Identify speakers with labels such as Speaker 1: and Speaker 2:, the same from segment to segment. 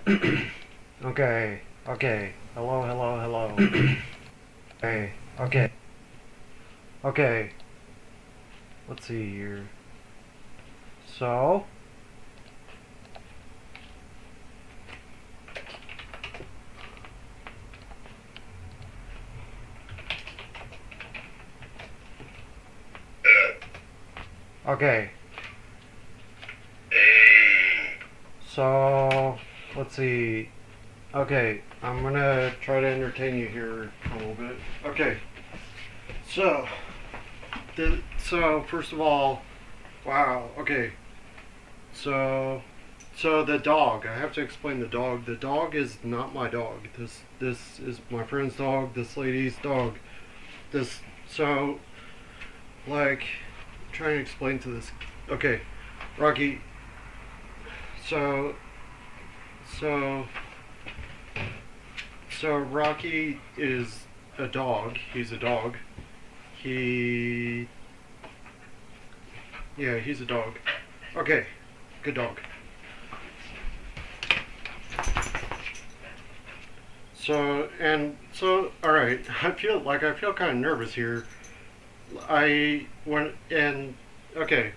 Speaker 1: Okay, okay. Hello, hello, hello. Okay, okay, okay. Let's see here. So, okay. So, let's see. Okay, I'm gonna try to entertain you here a little bit. Okay, so, so first of all, wow. Okay, so, so the dog. I have to explain the dog. The dog is not my dog. This is my friend's dog. This lady's dog. This so like trying to explain to this. Okay, Rocky. So so so Rocky is a dog. He's a dog. He yeah, he's a dog. Okay, good dog. All right. I feel kind of nervous here. I when and okay.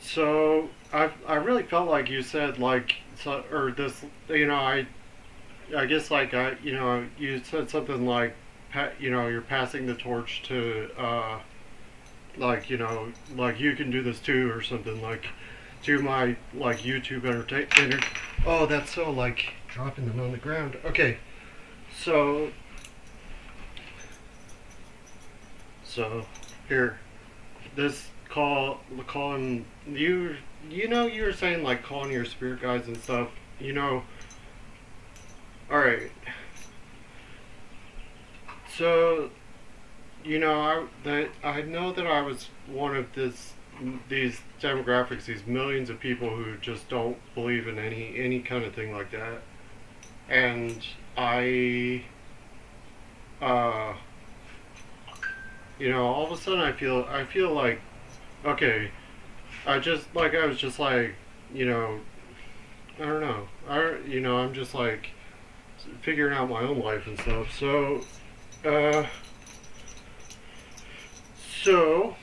Speaker 1: So I really felt like you said like so or this I guess like you said something like you're passing the torch to like like you can do this too or something like to my like YouTube entertainment. Oh, that's so like dropping them on the ground. Okay, so so here this calling you were saying like calling your spirit guides and stuff. All right. So I know that I was one of these demographics, these millions of people who just don't believe in any kind of thing like that, and uh, all of a sudden I feel like okay, I was just like I don't know I'm just like figuring out my own life and stuff. Uh, so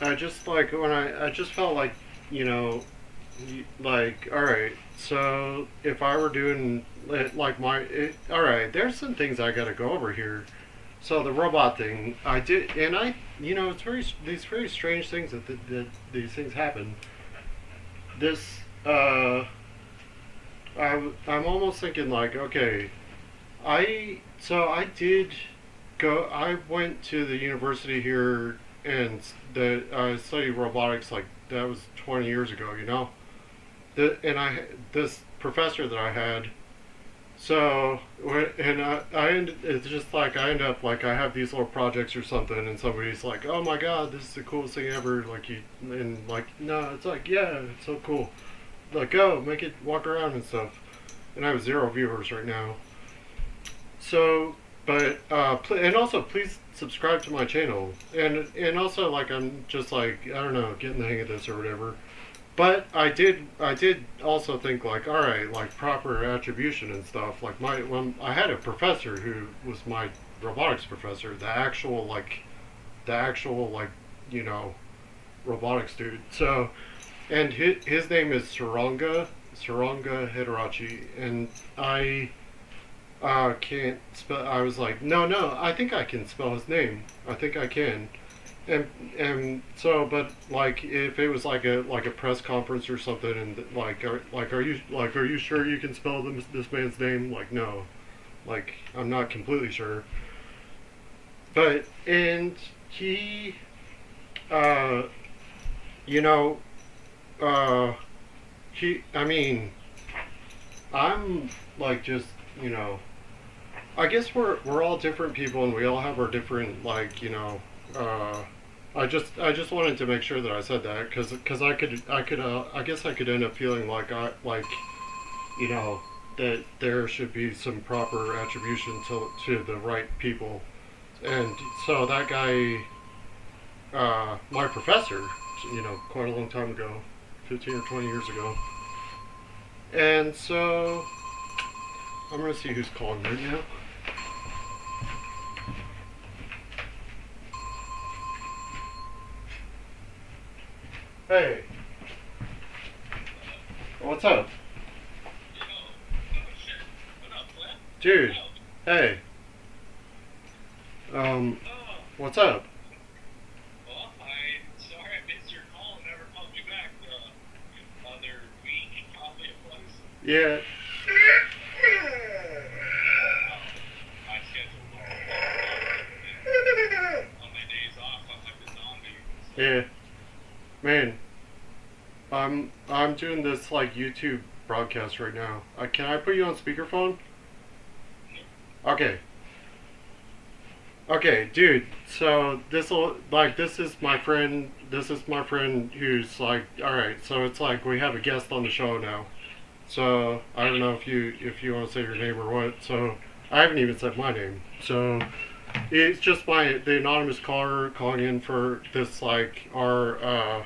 Speaker 1: I just like when I just felt like you know like all right. So if I were doing like all right, there's some things I got to go over here. So the robot thing, I did, and it's these very strange things that these things happen. This, I'm almost thinking like, okay, I did go. I went to the university here and I studied robotics like that was 20 years ago. And this professor that I had. So and it's just like I end up like I have these little projects or something, and somebody's like, "Oh my God, this is the coolest thing ever!" Like and like no, it's like yeah, it's so cool. Like go make it walk around and stuff. And I have 0 viewers right now. So, but and also please subscribe to my channel, and also like I'm just like I don't know, getting the hang of this or whatever. But I did also think like, all right, like proper attribution and stuff. Like when I had a professor who was my robotics professor, the actual like, you know, robotics dude. So, and his name is Saranga Hidarachi, and I can't spell. I was like, no, I think I can spell his name. I think I can. And so, but like, if it was like a press conference or something, and are you sure you can spell this man's name? Like, no, like I'm not completely sure. But and he, uh, you know, uh, I mean, I'm like just you know, I guess we're all different people, and we all have our different uh, I just wanted to make sure that I said that because I guess I could end up feeling like you know that there should be some proper attribution to the right people, and so that guy, my professor, quite a long time ago, 15 or 20 years ago, And so I'm gonna see who's calling right now. Hey, what's up, dude? Hey, um, what's up? Yeah, yeah, man. I'm doing this like YouTube broadcast right now. Can I put you on speakerphone? Okay. Okay, dude. So this is my friend. This is my friend who's like, all right. So it's like we have a guest on the show now. So I don't know if you want to say your name or what. So I haven't even said my name. So it's just the anonymous caller calling in for this like our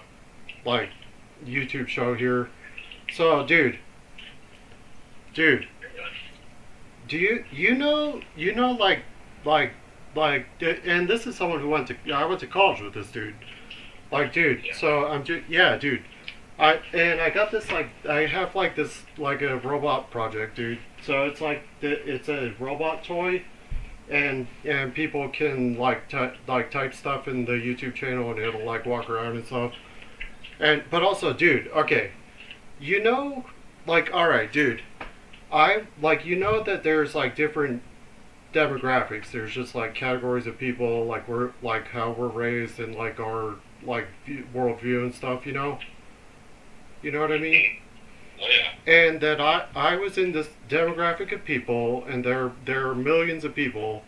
Speaker 1: like YouTube show here. So dude, do you know like and this is someone who I went to college with this dude. Like dude, so yeah, dude. I got this like I have like this like a robot project, dude. So it's like it's a robot toy, and people can like type stuff in the YouTube channel and it'll like walk around and stuff. And but also, dude, okay, you know, like all right, dude, I like that there's like different demographics. There's just like categories of people, like we're like how we're raised and like our like worldview and stuff. You know what I mean?
Speaker 2: Oh yeah.
Speaker 1: And that I was in this demographic of people, and there are millions of people,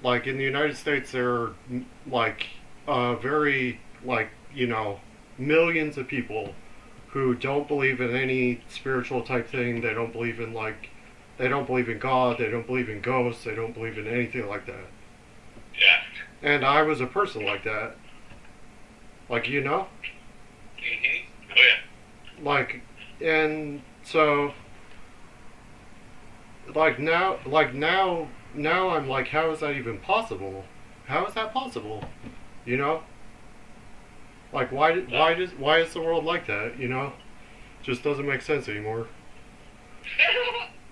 Speaker 1: like in the United States, there are like very like millions of people who don't believe in any spiritual type thing. They don't believe in they don't believe in God. They don't believe in ghosts. They don't believe in anything like that.
Speaker 2: Yeah.
Speaker 1: And I was a person like that. Like
Speaker 2: Mhm. Oh yeah.
Speaker 1: like, and so now I'm like, how is that even possible? How is that possible? You know? Like why is the world like that? Just doesn't make sense anymore.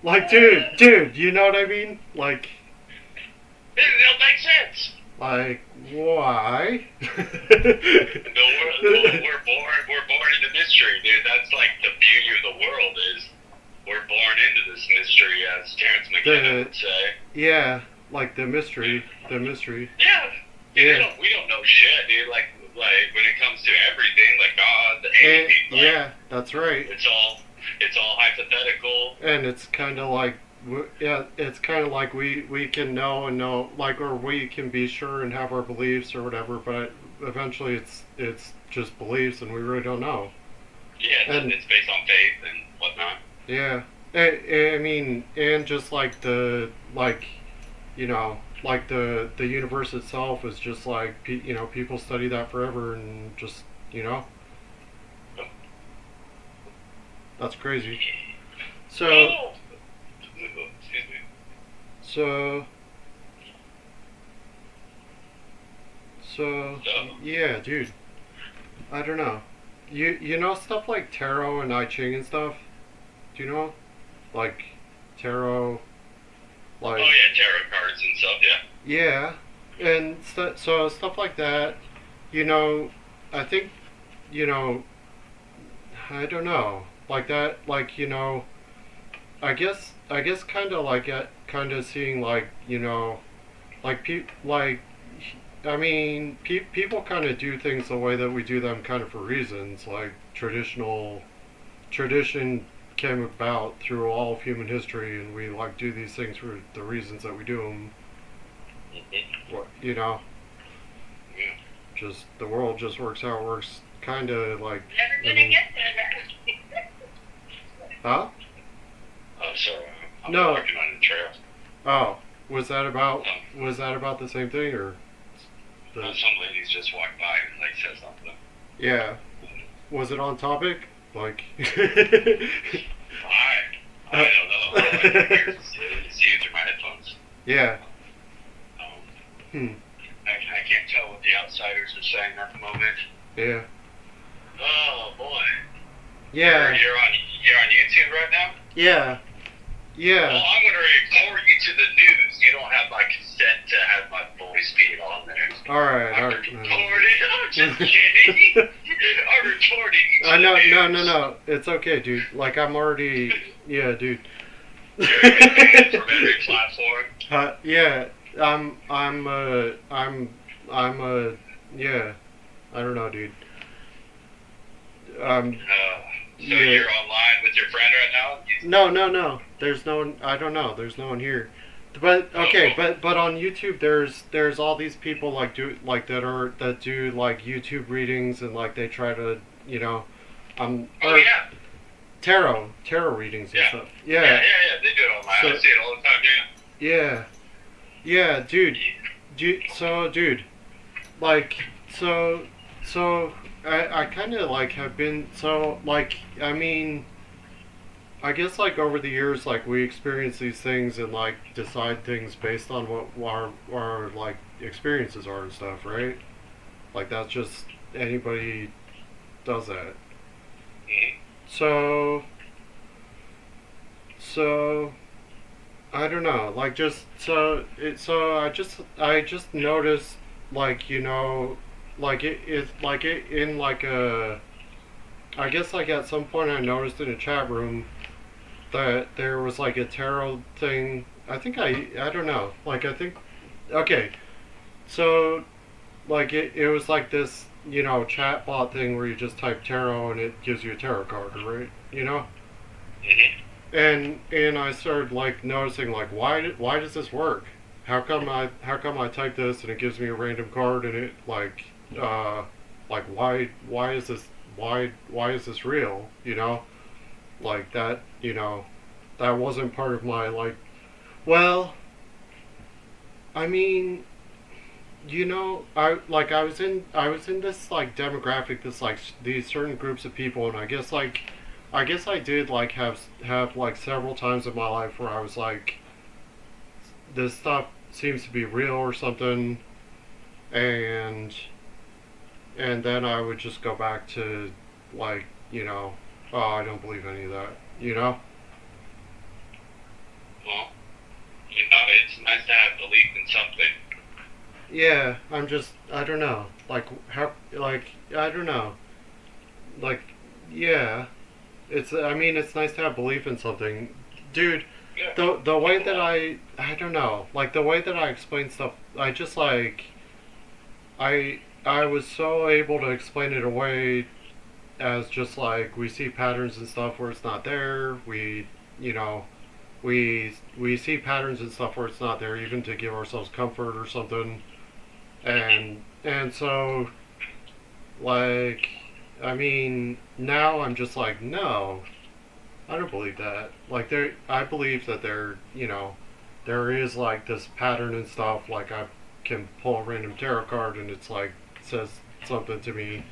Speaker 1: Like dude, you know what I mean? Like
Speaker 2: It'll make sense.
Speaker 1: like why?
Speaker 2: We're born into mystery, dude. That's like the beauty of the world is we're born into this mystery, as Terrence McKenna would say.
Speaker 1: Yeah, like the mystery.
Speaker 2: Yeah. Dude,
Speaker 1: Yeah.
Speaker 2: we don't know shit, dude. Like when it comes to everything, like God, anything, like,
Speaker 1: Yeah, that's right.
Speaker 2: it's all hypothetical.
Speaker 1: And it's kind of like, yeah, it's kind of like we can know, like, or we can be sure and have our beliefs or whatever, but eventually it's just beliefs and we really don't know.
Speaker 2: Yeah,
Speaker 1: And
Speaker 2: it's based on faith and whatnot.
Speaker 1: yeah, I mean, and just like like the universe itself is just like people study that forever and just that's crazy. So
Speaker 2: Excuse me.
Speaker 1: so
Speaker 2: So,
Speaker 1: yeah, dude. I don't know. You know stuff like tarot and I Ching and stuff. Do you know? Like tarot, like
Speaker 2: oh yeah, tarot cards and stuff. Yeah.
Speaker 1: yeah, and so stuff like that. I think I don't know like that. Like I guess kind of like kind of seeing like I mean, people kind of do things the way that we do them, kind of for reasons. Like tradition came about through all of human history, and we like do these things for the reasons that we do them. You know,
Speaker 2: Yeah.
Speaker 1: just the world just works how it works. Kind of like.
Speaker 3: Never
Speaker 1: I
Speaker 3: gonna
Speaker 1: mean,
Speaker 3: get there.
Speaker 1: huh?
Speaker 2: Oh, sorry. I'm
Speaker 1: No.
Speaker 2: working on the trail.
Speaker 1: Oh, was that about the same thing or?
Speaker 2: Some ladies just walked by and like said something.
Speaker 1: Yeah. Was it on topic? Like.
Speaker 2: I don't know. All I can hear is you through my headphones.
Speaker 1: Yeah.
Speaker 2: Um, I can't tell what the outsiders are saying at the moment.
Speaker 1: Yeah.
Speaker 2: Oh boy.
Speaker 1: Yeah.
Speaker 2: You're on YouTube right now?
Speaker 1: Yeah. Yeah.
Speaker 2: Well, I'm gonna report you to the news. You don't have my consent to have my voice being on there.
Speaker 1: Alright,
Speaker 2: I'm
Speaker 1: alright.
Speaker 2: reporting. I'm just kidding. I'm reporting you to
Speaker 1: I know,
Speaker 2: the news.
Speaker 1: no. It's okay, dude. Like, I'm already. Yeah, dude.
Speaker 2: You're banned from every platform.
Speaker 1: Yeah. Yeah. I don't know, dude.
Speaker 2: So
Speaker 1: Yeah.
Speaker 2: you're online with your friend right now?
Speaker 1: No. There's no one. I don't know. There's no one here. But okay, but on YouTube, there's all these people that do like YouTube readings, and like they try to
Speaker 2: Oh
Speaker 1: or
Speaker 2: yeah.
Speaker 1: tarot readings and
Speaker 2: Yeah.
Speaker 1: stuff.
Speaker 2: Yeah.
Speaker 1: Yeah,
Speaker 2: They do it online.
Speaker 1: So-
Speaker 2: I see it all the time, yeah.
Speaker 1: yeah, dude. Dude, like so I kind of like have been I mean. I guess like over the years, like we experience these things and like decide things based on what our like experiences are and stuff, right? Like that's just anybody does that.
Speaker 2: Mhm.
Speaker 1: So I don't know, like just I just noticed like like it in like a I guess like at some point I noticed in a chat room that there was like a tarot thing. I don't know. Like I think okay. So like it was like this, chat bot thing where you just type tarot and it gives you a tarot card, right?
Speaker 2: Mhm.
Speaker 1: And I started like noticing like why does this work? How come I type this and it gives me a random card and it like why is this real? Like that, that wasn't part of my like. Well, I mean, I was in this like demographic, this like these certain groups of people, and I guess I did like have like several times in my life where I was like, this stuff seems to be real or something, and then I would just go back to like oh, I don't believe any of that,
Speaker 2: Well, it's nice to have belief in something.
Speaker 1: Yeah, I don't know, I don't know, like, yeah, it's nice to have belief in something, dude.
Speaker 2: Yeah.
Speaker 1: The way that I don't know, like the way that I explain stuff, I just like, I was so able to explain it away as just like we see patterns and stuff where it's not there. We see patterns and stuff where it's not there, even to give ourselves comfort or something. And so like now I'm just like, no, I don't believe that. Like I believe that there is like this pattern and stuff. Like I can pull a random tarot card and it's like says something to me.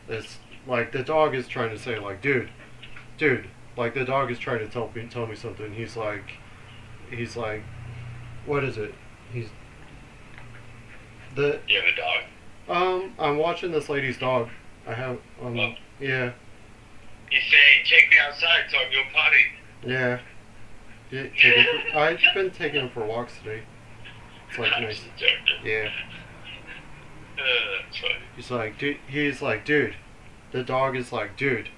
Speaker 1: It's like the dog is trying to say like, dude, like the dog is trying to tell me something. He's like, what is it?
Speaker 2: You have a dog?
Speaker 1: I'm watching this lady's dog. I have yeah.
Speaker 2: He's saying, take me outside so I can go potty.
Speaker 1: Yeah. I've been taking him for walks today. It's like nice. Yeah.
Speaker 2: That's funny.
Speaker 1: He's like, dude. The dog is like, dude.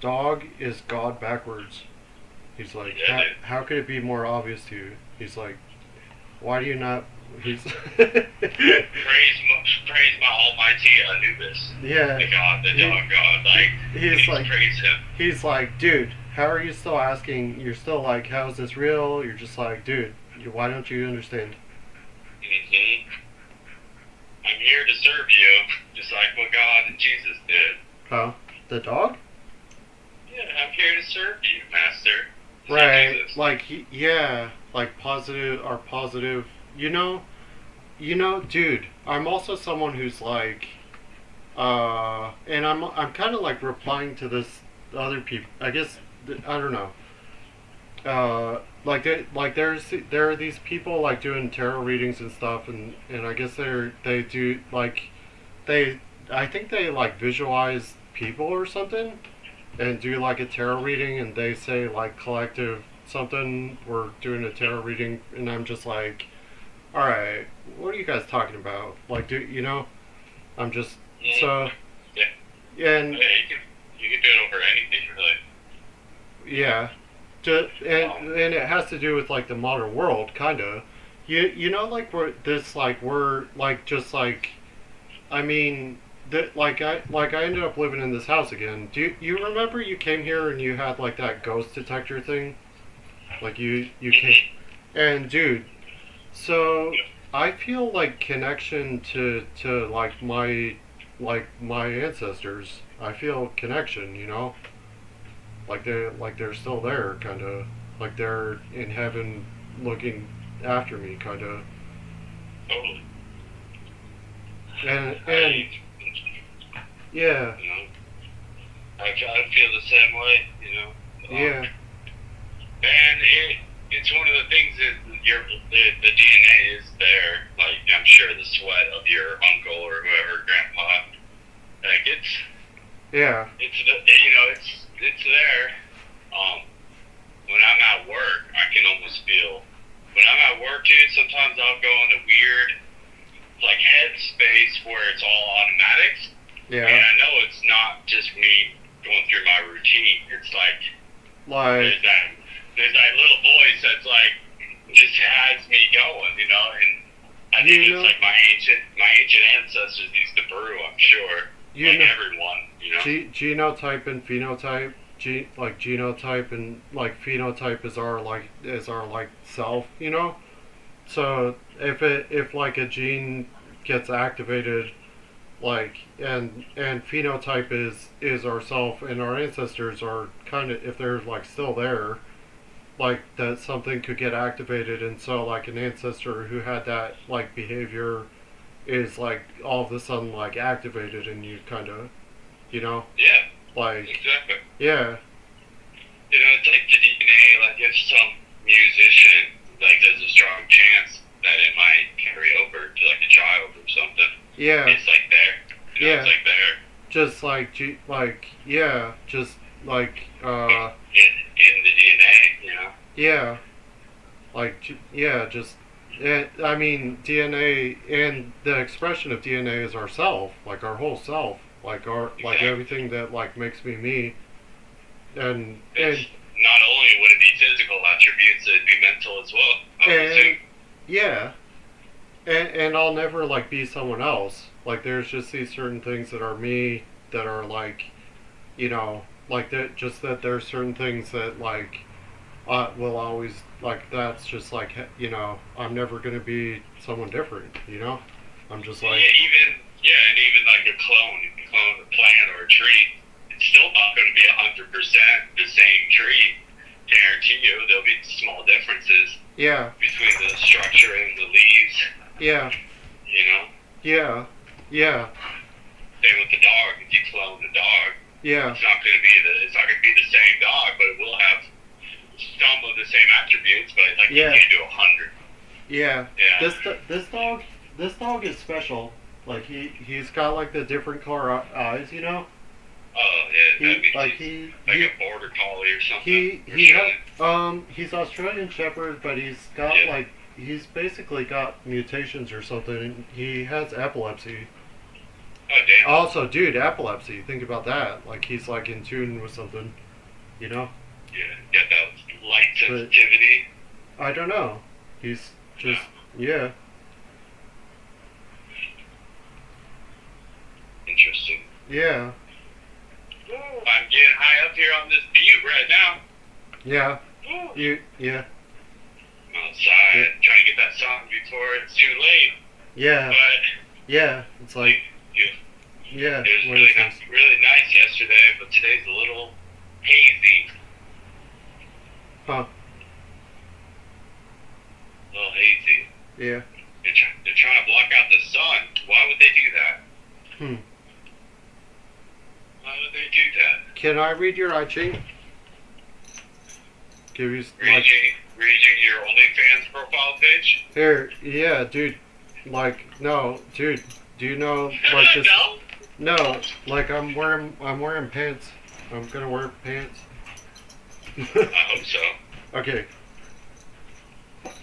Speaker 1: Dog is God backwards. He's like,
Speaker 2: Yeah, dude.
Speaker 1: how could it be more obvious to you? He's like, why do you not? He's
Speaker 2: Praise my almighty Anubis.
Speaker 1: yeah.
Speaker 2: The god, the dog god. Like,
Speaker 1: He's
Speaker 2: please
Speaker 1: like,
Speaker 2: praise him.
Speaker 1: he's like, dude. How are you still asking? You're still like, how is this real? You're just like, dude. Why don't you understand?
Speaker 2: Mm-hmm. I'm here to serve you, just like what God and Jesus did.
Speaker 1: Huh? The dog?
Speaker 2: Yeah, I'm here to serve you, Master.
Speaker 1: Right.
Speaker 2: Jesus.
Speaker 1: Like yeah. Like positive. Dude. I'm also someone who's like, and I'm kind of like replying to this other people. I guess I don't know. There are these people like doing tarot readings and stuff, and I guess they do like they I think they like visualize people or something, and do like a tarot reading, and they say like collective something. We're doing a tarot reading, and I'm just like, all right, what are you guys talking about? Like, do you know? I'm just so
Speaker 2: Yeah,
Speaker 1: and
Speaker 2: you can do it over anything, really.
Speaker 1: yeah. And it has to do with like the modern world, kind of. You know, like we're like just like, I mean, that I ended up living in this house again. Do you remember you came here and you had like that ghost detector thing? Like you came, and dude, so I feel like connection to like my ancestors. I feel connection, you know, like they're still there, kind of like they're in heaven looking after me, kind of.
Speaker 2: Totally.
Speaker 1: And yeah,
Speaker 2: You know, I feel the same way. You know.
Speaker 1: yeah,
Speaker 2: And it's one of the things that the DNA is there. Like, I'm sure the sweat of your uncle or whoever, grandpa, like
Speaker 1: yeah,
Speaker 2: it's there. When I'm at work, I can almost feel. When I'm at work, dude, sometimes I'll go into weird, like, headspace where it's all automatics.
Speaker 1: yeah.
Speaker 2: And I know it's not just me going through my routine. It's like
Speaker 1: Like
Speaker 2: there's that little voice that's like just has me going, you know. And I think
Speaker 1: You
Speaker 2: it's
Speaker 1: know-
Speaker 2: like my ancient ancestors used to brew. I'm sure,
Speaker 1: You
Speaker 2: like
Speaker 1: know-
Speaker 2: everyone, you know.
Speaker 1: genotype and phenotype. Like genotype and like phenotype is our like self, you know. So if like a gene gets activated, like and phenotype is ourself, and our ancestors are kind of, if they're like still there, like that something could get activated, and so like an ancestor who had that like behavior is like all of a sudden like activated, and you kind of, you know,
Speaker 2: Yeah,
Speaker 1: like
Speaker 2: exactly.
Speaker 1: yeah,
Speaker 2: You know, it's like the DNA. Like if some musician, like there's a strong chance that it might carry over to like a child or something.
Speaker 1: yeah,
Speaker 2: It's like there. You know,
Speaker 1: Yeah.
Speaker 2: it's like there
Speaker 1: just like yeah, just like
Speaker 2: in the DNA. You know.
Speaker 1: yeah, like yeah, just I mean DNA, and the expression of DNA is ourself, like our whole self, like like
Speaker 2: Exactly.
Speaker 1: everything that like makes me me, and
Speaker 2: It's not only would it be physical attributes, it'd be mental as well. I would
Speaker 1: And-
Speaker 2: assume.
Speaker 1: yeah, and I'll never like be someone else. Like there's just these certain things that are me, that are like, you know, like that, just that there's certain things that like will always, like that's just like, you know, I'm never gonna be someone different, you know. I'm just like
Speaker 2: And even like a clone, you can clone a plant or a tree. It's still not going to be 100% the same tree. Guarantee you, there'll be small differences
Speaker 1: yeah,
Speaker 2: between the structure and the leaves.
Speaker 1: yeah,
Speaker 2: You know,
Speaker 1: yeah, yeah,
Speaker 2: same with the dog. If you clone the dog,
Speaker 1: yeah,
Speaker 2: it's not going to be the same dog, but it will have some of the same attributes. But like
Speaker 1: Yeah.
Speaker 2: you can't do 100.
Speaker 1: yeah.
Speaker 2: Yeah.
Speaker 1: This dog is special. Like he's got like the different color eyes, you know.
Speaker 2: Oh yeah, that'd be
Speaker 1: Like
Speaker 2: like
Speaker 1: he
Speaker 2: a border collie or something.
Speaker 1: he
Speaker 2: Australian.
Speaker 1: he's Australian Shepherd, but he's got
Speaker 2: Yeah.
Speaker 1: like, he's basically got mutations or something. And he has epilepsy.
Speaker 2: Oh damn.
Speaker 1: Also, dude, epilepsy. Think about that. Like he's like in tune with something, you know.
Speaker 2: Yeah, get that light sensitivity.
Speaker 1: I don't know. He's just yeah.
Speaker 2: Interesting.
Speaker 1: Yeah.
Speaker 2: I'm getting high up here on this butte right now.
Speaker 1: Yeah.
Speaker 2: I'm
Speaker 1: Yeah.
Speaker 2: outside trying to get that sun before it's too late.
Speaker 1: Yeah.
Speaker 2: But
Speaker 1: Yeah. It's like
Speaker 2: it
Speaker 1: yeah.
Speaker 2: was
Speaker 1: what
Speaker 2: really
Speaker 1: is this?
Speaker 2: really nice yesterday, but today's a little hazy.
Speaker 1: Huh.
Speaker 2: A little hazy.
Speaker 1: Yeah.
Speaker 2: They're trying to block out the sun. Why would they do that?
Speaker 1: Hmm.
Speaker 2: Why would they do that?
Speaker 1: Can I read your I Ching? give you
Speaker 2: Reading your OnlyFans profile page.
Speaker 1: here, yeah, dude. Like, no, dude. Do you know like this?
Speaker 2: No.
Speaker 1: No, like I'm wearing pants. I'm gonna wear pants.
Speaker 2: I hope so.
Speaker 1: Okay.
Speaker 2: What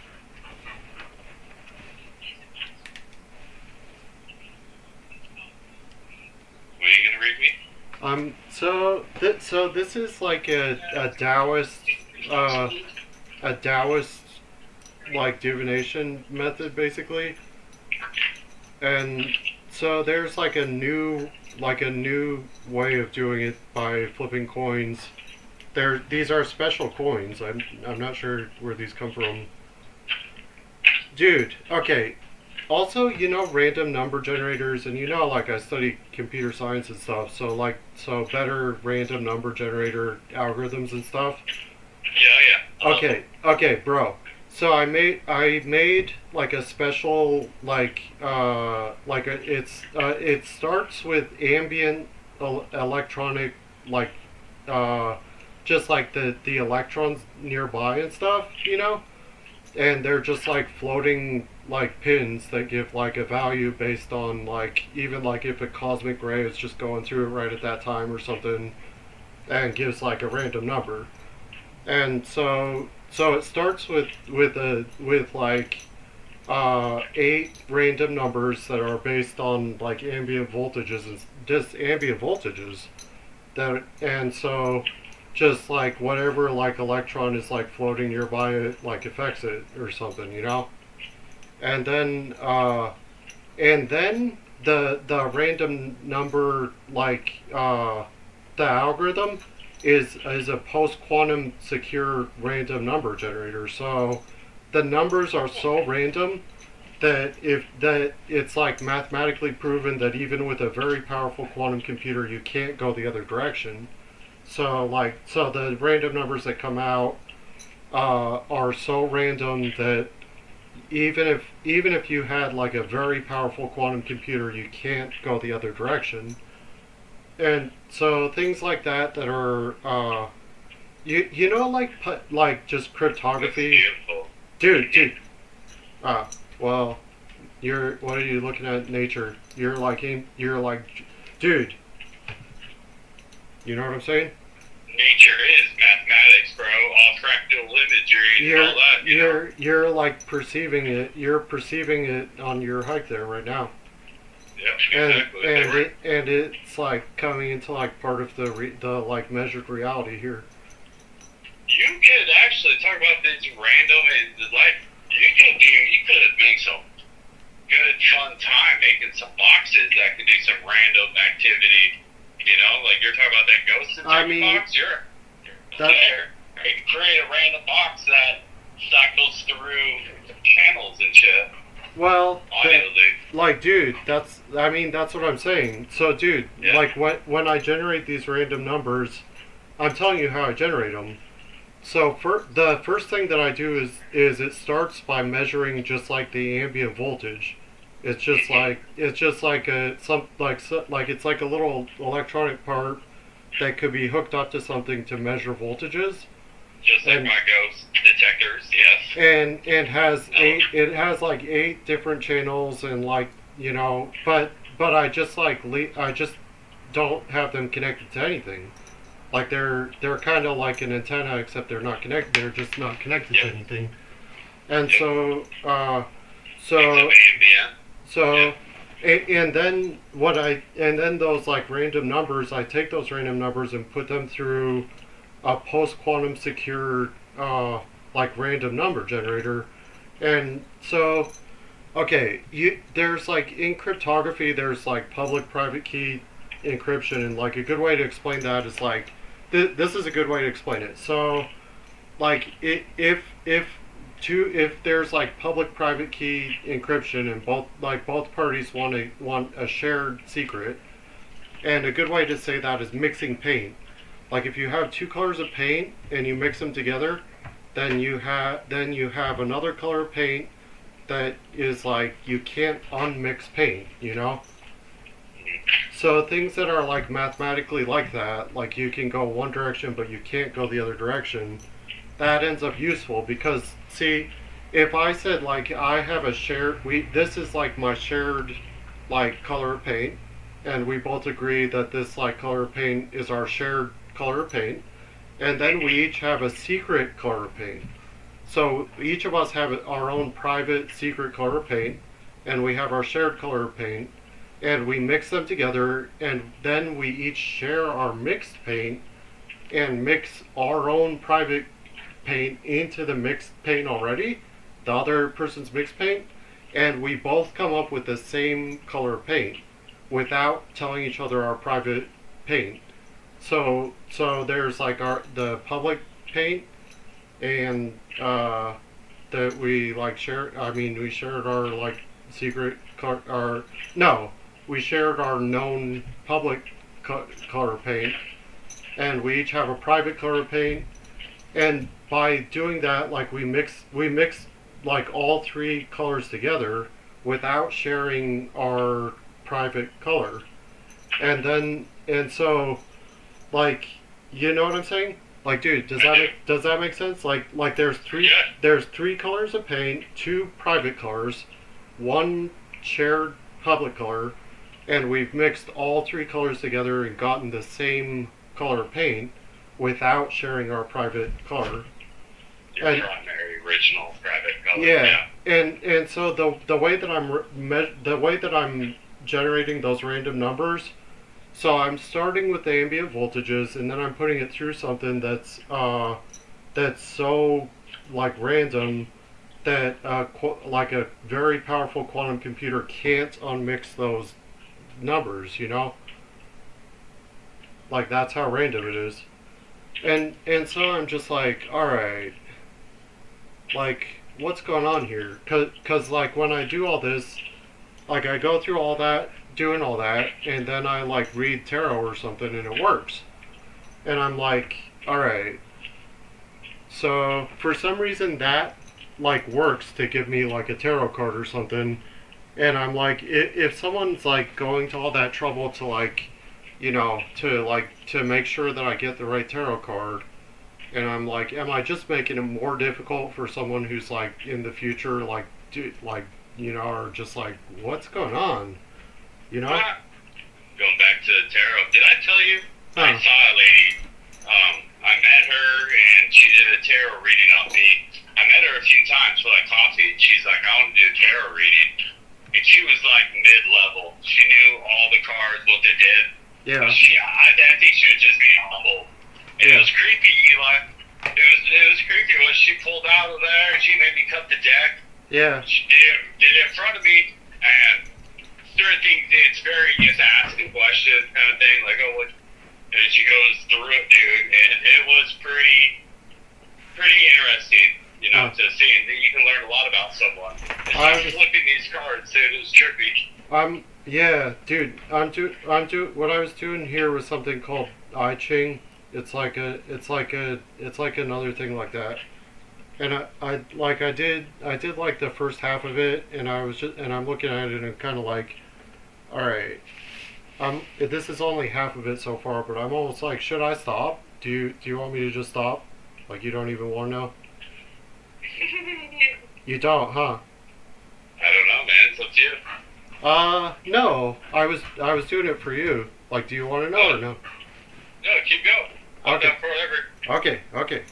Speaker 2: are you gonna read me?
Speaker 1: So this is like a Taoist like divination method basically, and so there's like a new way of doing it by flipping coins. These are special coins. I'm not sure where these come from, dude. Okay. Also, you know random number generators, and you know, like I study computer science and stuff, so better random number generator algorithms and stuff.
Speaker 2: Yeah.
Speaker 1: Okay, bro. So I made like a special it starts with ambient electronic like just like the electrons nearby and stuff, you know, and they're just like floating like pins that give like a value based on like even like if a cosmic ray is just going through it right at that time or something, and gives like a random number. And so it starts with like 8 random numbers that are based on like ambient voltages and just ambient voltages that, and so just like whatever like electron is like floating nearby it like affects it or something, you know. And then the random number like the algorithm is a post quantum secure random number generator. So the numbers are so random that it's like mathematically proven that even with a very powerful quantum computer you can't go the other direction. So the random numbers that come out are so random that even if you had like a very powerful quantum computer, you can't go the other direction. And so things like that are you know like just cryptography. Dude. Well, what are you looking at nature? You're like dude. You know what I'm saying?
Speaker 2: Nature is mathematics, bro. All fractal imagery and all that.
Speaker 1: You're like perceiving it. You're perceiving it on your hike there right now.
Speaker 2: Yeah, exactly.
Speaker 1: And it's like coming into like part of the like measured reality here.
Speaker 2: You could actually talk about this random and like you could make some good fun time making some boxes that could do some random activity. You know, like you're talking about that ghost detector box. You're there. You can create a random box that cycles through channels and shit.
Speaker 1: Well, dude, that's what I'm saying. So, dude,
Speaker 2: yeah.
Speaker 1: Like when I generate these random numbers, I'm telling you how I generate them. So, the first thing that I do is it starts by measuring just like the ambient voltage. It's just like it's like a little electronic part that could be hooked up to something to measure voltages.
Speaker 2: Just like my ghost detectors, yes.
Speaker 1: And has like 8 different channels and like, you know, but I just don't have them connected to anything. Like they're kind of like an antenna except they're not connected. They're just not connected to anything. And so and then those like random numbers, I take those random numbers and put them through a post-quantum secure like random number generator. And so okay, there's like in cryptography there's like public private key encryption, and like a good way to explain that is like this is a good way to explain it. So like if there's like public private key encryption and both parties want a shared secret, and a good way to say that is mixing paint. Like if you have 2 colors of paint and you mix them together, then you have another color of paint that is like you can't unmix paint, you know? So things that are like mathematically like that, like you can go one direction but you can't go the other direction, that ends up useful because see, if I said like I have a shared we this is like my shared like color of paint, and we both agree that this like color of paint is our shared color of paint, and then we each have a secret color of paint. So each of us have our own private secret color of paint, and we have our shared color of paint, and we mix them together, and then we each share our mixed paint and mix our own private paint into the mixed paint already, the other person's mixed paint, and we both come up with the same color of paint without telling each other our private paint. So there's like the public paint, and that we like share. I mean, we shared our like secret our no, we shared our known public color paint, and we each have a private color paint. And by doing that, like we mix like all three colors together without sharing our private color, and so like, you know what I'm saying? Like, dude, does that make sense? Like there's three colors of paint, two private colors, one shared public color, and we've mixed all three colors together and gotten the same color of paint without sharing our private color.
Speaker 2: Your
Speaker 1: And
Speaker 2: primary original private color.
Speaker 1: yeah, and so the way that the way that I'm generating those random numbers. So I'm starting with the ambient voltages, and then I'm putting it through something that's so like random that like a very powerful quantum computer can't unmix those numbers. You know, like that's how random it is. And so I'm just like, all right, like what's going on here? Cause like when I do all this, like I go through all that, doing all that, and then I like read tarot or something, and it works. And I'm like, all right. So for some reason that like works to give me like a tarot card or something, and I'm like, if someone's like going to all that trouble to like, you know, to make sure that I get the right tarot card, and I'm like, am I just making it more difficult for someone who's like in the future, like, like, you know, or just like, what's going on, you know?
Speaker 2: Going back to the tarot, did I tell you?
Speaker 1: Huh.
Speaker 2: I saw a lady. I met her, and she did a tarot reading on me. I met her a few times for like coffee, and she's like, I want to do a tarot reading. And she was like mid-level. She knew all the cards, what they did.
Speaker 1: Yeah.
Speaker 2: I think she was just being humble. And it was creepy, Eli. It was creepy when she pulled out of there and she made me cut the deck.
Speaker 1: Yeah.
Speaker 2: She did it in front of me, and certain things, it's very just asking questions kind of thing, like, oh, what? And she goes through it, dude, and it was pretty interesting, you know, to see, and you can learn a lot about someone. Especially flipping these cards, dude, it was trippy.
Speaker 1: Yeah, dude, what I was doing here was something called I Ching. It's like another thing like that. And I did like the first half of it, and I'm looking at it and I'm kind of like, all right, this is only half of it so far, but I'm almost like, should I stop? Do you want me to just stop? Like, you don't even want to know? You don't, huh?
Speaker 2: I don't know, man. It's up to you.
Speaker 1: No. I was doing it for you. Like, do you want to know or no?
Speaker 2: No, keep going. I'm
Speaker 1: Okay.
Speaker 2: down forever.
Speaker 1: Okay.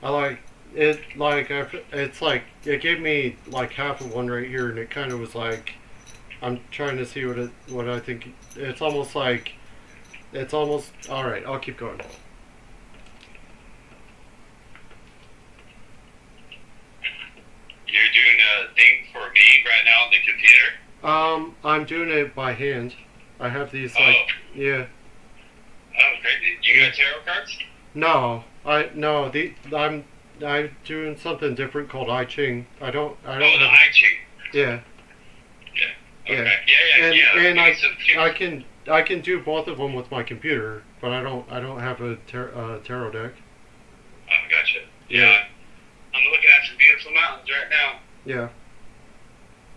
Speaker 1: I like it. Like it's like it gave me like half of one right here, and it kind of was like I'm trying to see what I think. It's almost all right. I'll keep going.
Speaker 2: You're doing a thing for me right now on the computer?
Speaker 1: I'm doing it by hand. I have these like yeah.
Speaker 2: Oh, crazy. You got tarot cards?
Speaker 1: No, I'm doing something different called I Ching. I don't
Speaker 2: the
Speaker 1: have
Speaker 2: I Ching.
Speaker 1: yeah.
Speaker 2: Okay. Yeah.
Speaker 1: And
Speaker 2: I
Speaker 1: I can do both of them with my computer, but I don't have a tarot deck.
Speaker 2: Oh, gotcha.
Speaker 1: Yeah.
Speaker 2: Yeah. I'm looking at some beautiful mountains right now.
Speaker 1: Yeah.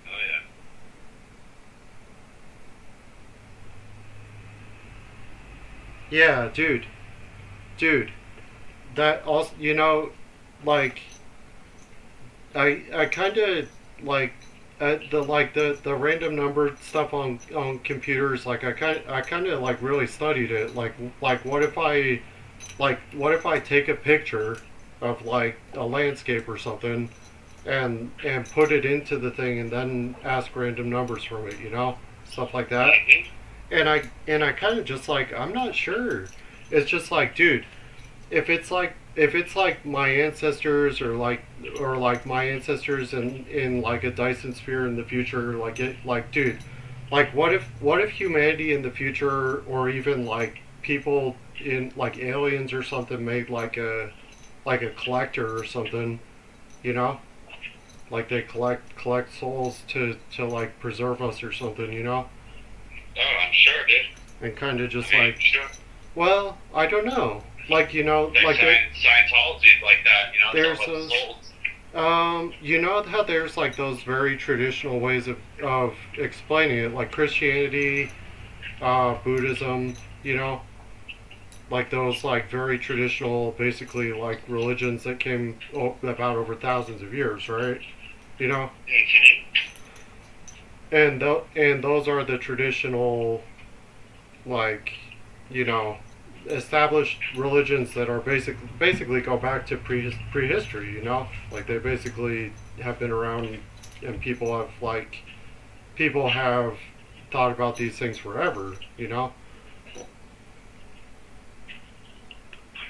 Speaker 2: Oh, yeah.
Speaker 1: Yeah, dude. that also, like I kind of like the random number stuff on computers. Like I kind of like really studied it. Like what if I take a picture of like a landscape or something and put it into the thing and then ask random numbers from it, stuff like that.
Speaker 2: Mm-hmm.
Speaker 1: And I kind of just like, I'm not sure. It's just like, dude, if it's like my ancestors or like my ancestors in like a Dyson sphere in the future, like dude, like what if humanity in the future, or even like people in like aliens or something, made like a collector or something, you know like they collect souls to like preserve us or something,
Speaker 2: Oh, I'm sure, dude.
Speaker 1: and kind of just
Speaker 2: I mean,
Speaker 1: like,
Speaker 2: sure.
Speaker 1: well, I don't know, like,
Speaker 2: Like
Speaker 1: like
Speaker 2: Scientology, like that,
Speaker 1: there's
Speaker 2: it's all about
Speaker 1: those,
Speaker 2: the souls.
Speaker 1: you know how there's like those very traditional ways of explaining it, like Christianity, Buddhism, like those like very traditional, basically like religions that came about over thousands of years, right? You know,
Speaker 2: Mm-hmm.
Speaker 1: and those are the traditional, like, you know established religions that are basically go back to prehistory, like they basically have been around, and people have thought about these things forever,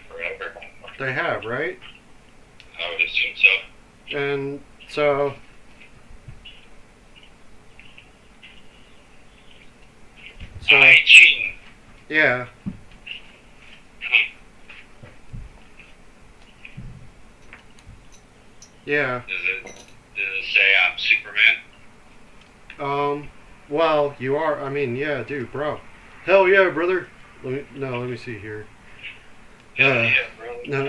Speaker 2: Forever.
Speaker 1: they have, right?
Speaker 2: I would assume so.
Speaker 1: And so,
Speaker 2: I Ching.
Speaker 1: yeah, yeah.
Speaker 2: Does it say I'm Superman?
Speaker 1: Well, you are. I mean, yeah, dude, bro. Hell yeah, brother. Let me see here.
Speaker 2: Hell
Speaker 1: Uh,
Speaker 2: yeah, bro.
Speaker 1: no.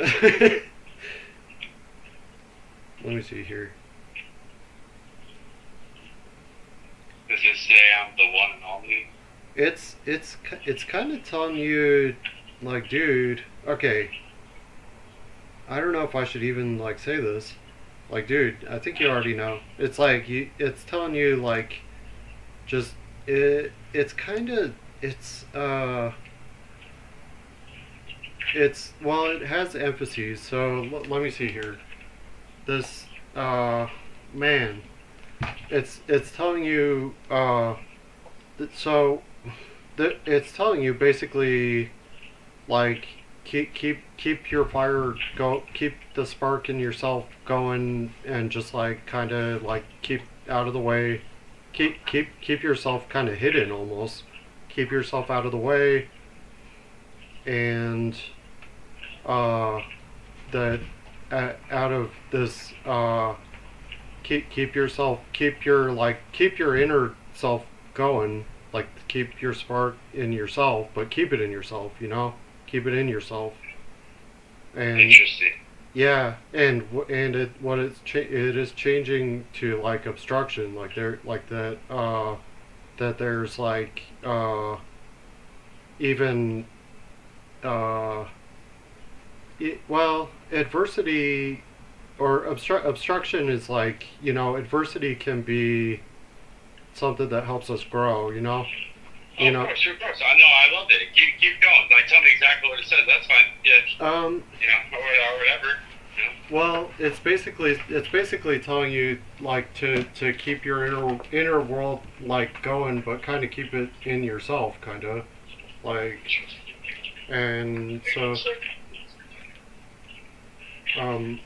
Speaker 1: Let me see here.
Speaker 2: Does it say I'm the one and only?
Speaker 1: It's kind of telling you, like, dude. Okay, I don't know if I should even like say this. Like, dude, I think you already know. It's like it's telling you, like, just it's kind of it's, well, it has emphases. So let me see here. This man, it's telling you so it's telling you basically, like, keep your fire go, keep the spark in yourself going, and just like kind of like keep out of the way, keep yourself kind of hidden almost, keep yourself out of the way, and uh that out of this, keep your inner self going, like keep your spark in yourself, but keep it in yourself, keep it in yourself. And
Speaker 2: Interesting.
Speaker 1: yeah, and it is changing to like obstruction, like there, like that, that there's like, even, uh well, adversity or obstruction is like, adversity can be something that helps us grow,
Speaker 2: Oh,
Speaker 1: you
Speaker 2: of
Speaker 1: know
Speaker 2: course, of course. I know, I loved it. Keep going. Like, tell me exactly what it says. That's fine. Yeah,
Speaker 1: um
Speaker 2: or whatever.
Speaker 1: well, it's basically telling you, like, to keep your inner world, like, going, but kind of keep it in yourself, kind of, like. And so, um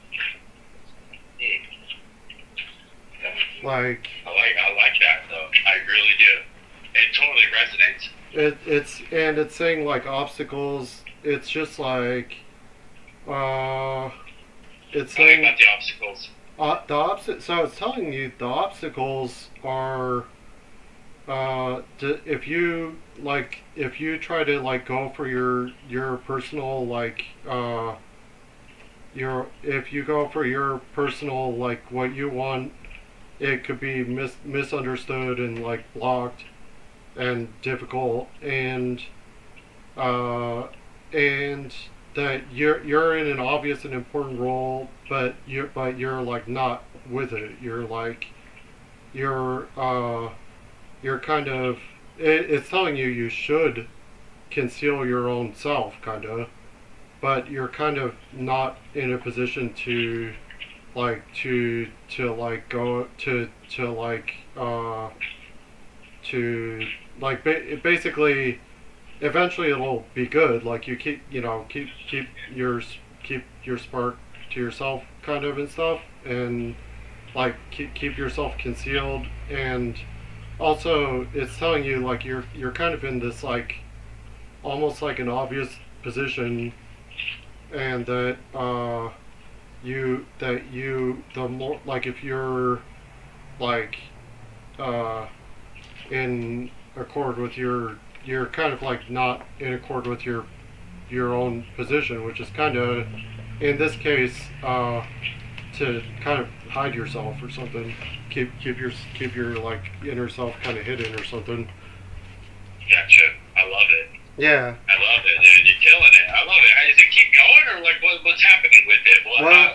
Speaker 1: like,
Speaker 2: I like that though. I really do. It totally resonates.
Speaker 1: it's saying like obstacles. It's just like, uh it's
Speaker 2: Tell me
Speaker 1: saying,
Speaker 2: about the obstacles.
Speaker 1: the opposite. So it's telling you the obstacles are, if you try to like go for your personal, like, if you go for your personal, like, what you want, it could be misunderstood and like blocked and difficult, uh and you're in an obvious and important role, but you're like not with it. You're you're kind of it's telling you you should conceal your own self, kind of, but you're kind of not in a position to like go to basically eventually it'll be good. Like you keep your spark to yourself, kind of, and stuff, and like keep yourself concealed. And also it's telling you like you're kind of in this like almost like an obvious position, and the more like if you're like in accord with you're kind of like not in accord with your own position, which is kind of in this case to kind of hide yourself or something, keep your like inner self kind of hidden or something.
Speaker 2: Gotcha. I love it.
Speaker 1: Yeah.
Speaker 2: I love it, dude. You're killing it. I love it. Does it keep going, or like what's happening with it?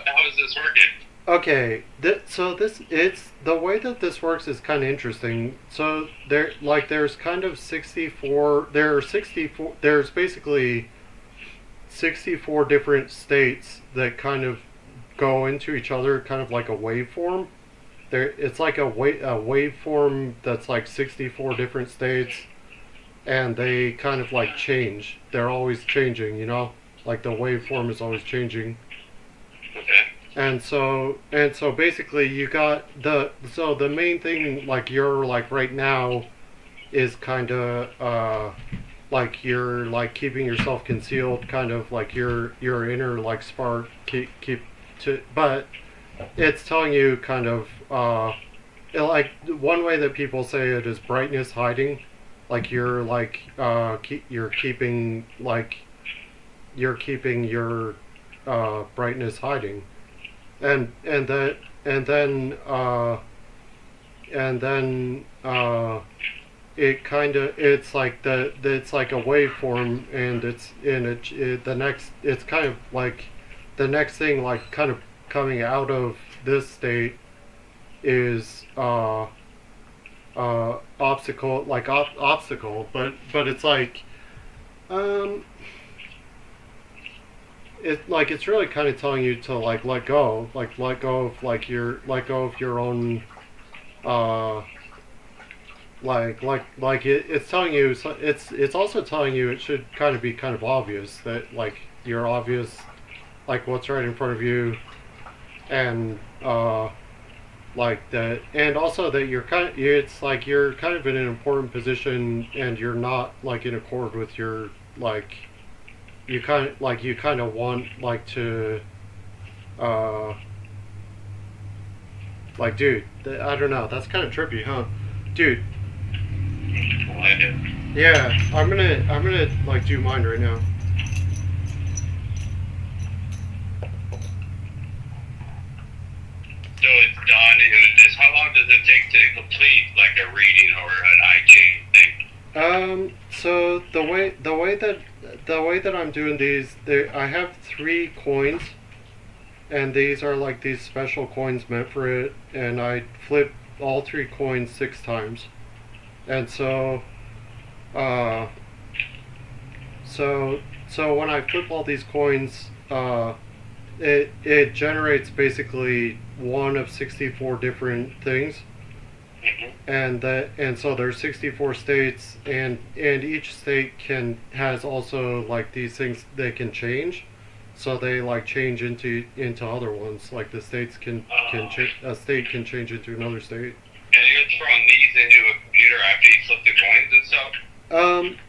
Speaker 2: How is this working?
Speaker 1: Okay, so it's the way that this works is kind of interesting. So there's kind of 64. There are 64. There's basically 64 different states that kind of go into each other, kind of like a waveform. It's like a waveform that's like 64 different states, and they kind of like change. They're always changing, you know. Like the waveform is always changing.
Speaker 2: Okay.
Speaker 1: And so basically you got the main thing like you're like right now is kind of like you're like keeping yourself concealed, kind of like your inner like spark but it's telling you kind of like one way that people say it is brightness hiding, like you're like you're keeping your brightness hiding. And then it kind of it's like it's like a waveform, and it's kind of like the next thing like kind of coming out of this state is obstacle, like obstacle, but it's like it's really kind of telling you to like let go of like let go of your own it's telling you, so it's also telling you it should kind of be kind of obvious that like you're obvious, like what's right in front of you, and like that, and also that it's like you're kind of in an important position, and you're not like in accord with your like you kind of want like to like dude, I don't know, that's kind of trippy, huh, dude? Yeah, I'm gonna like do mine right now.
Speaker 2: So it's done. How long does it take to complete like a reading or an I Ching thing?
Speaker 1: So the way that I'm doing these, I have 3 coins, and these are like these special coins meant for it, and I flip all 3 coins 6 times, and so when I flip all these coins, it generates basically one of 64 different things.
Speaker 2: Mm-hmm.
Speaker 1: And so there's 64 states, and each state has also like these things they can change, so they like change into other ones. Like the states a state can change into another state.
Speaker 2: And you're throwing these into a computer after you flip the coins and stuff?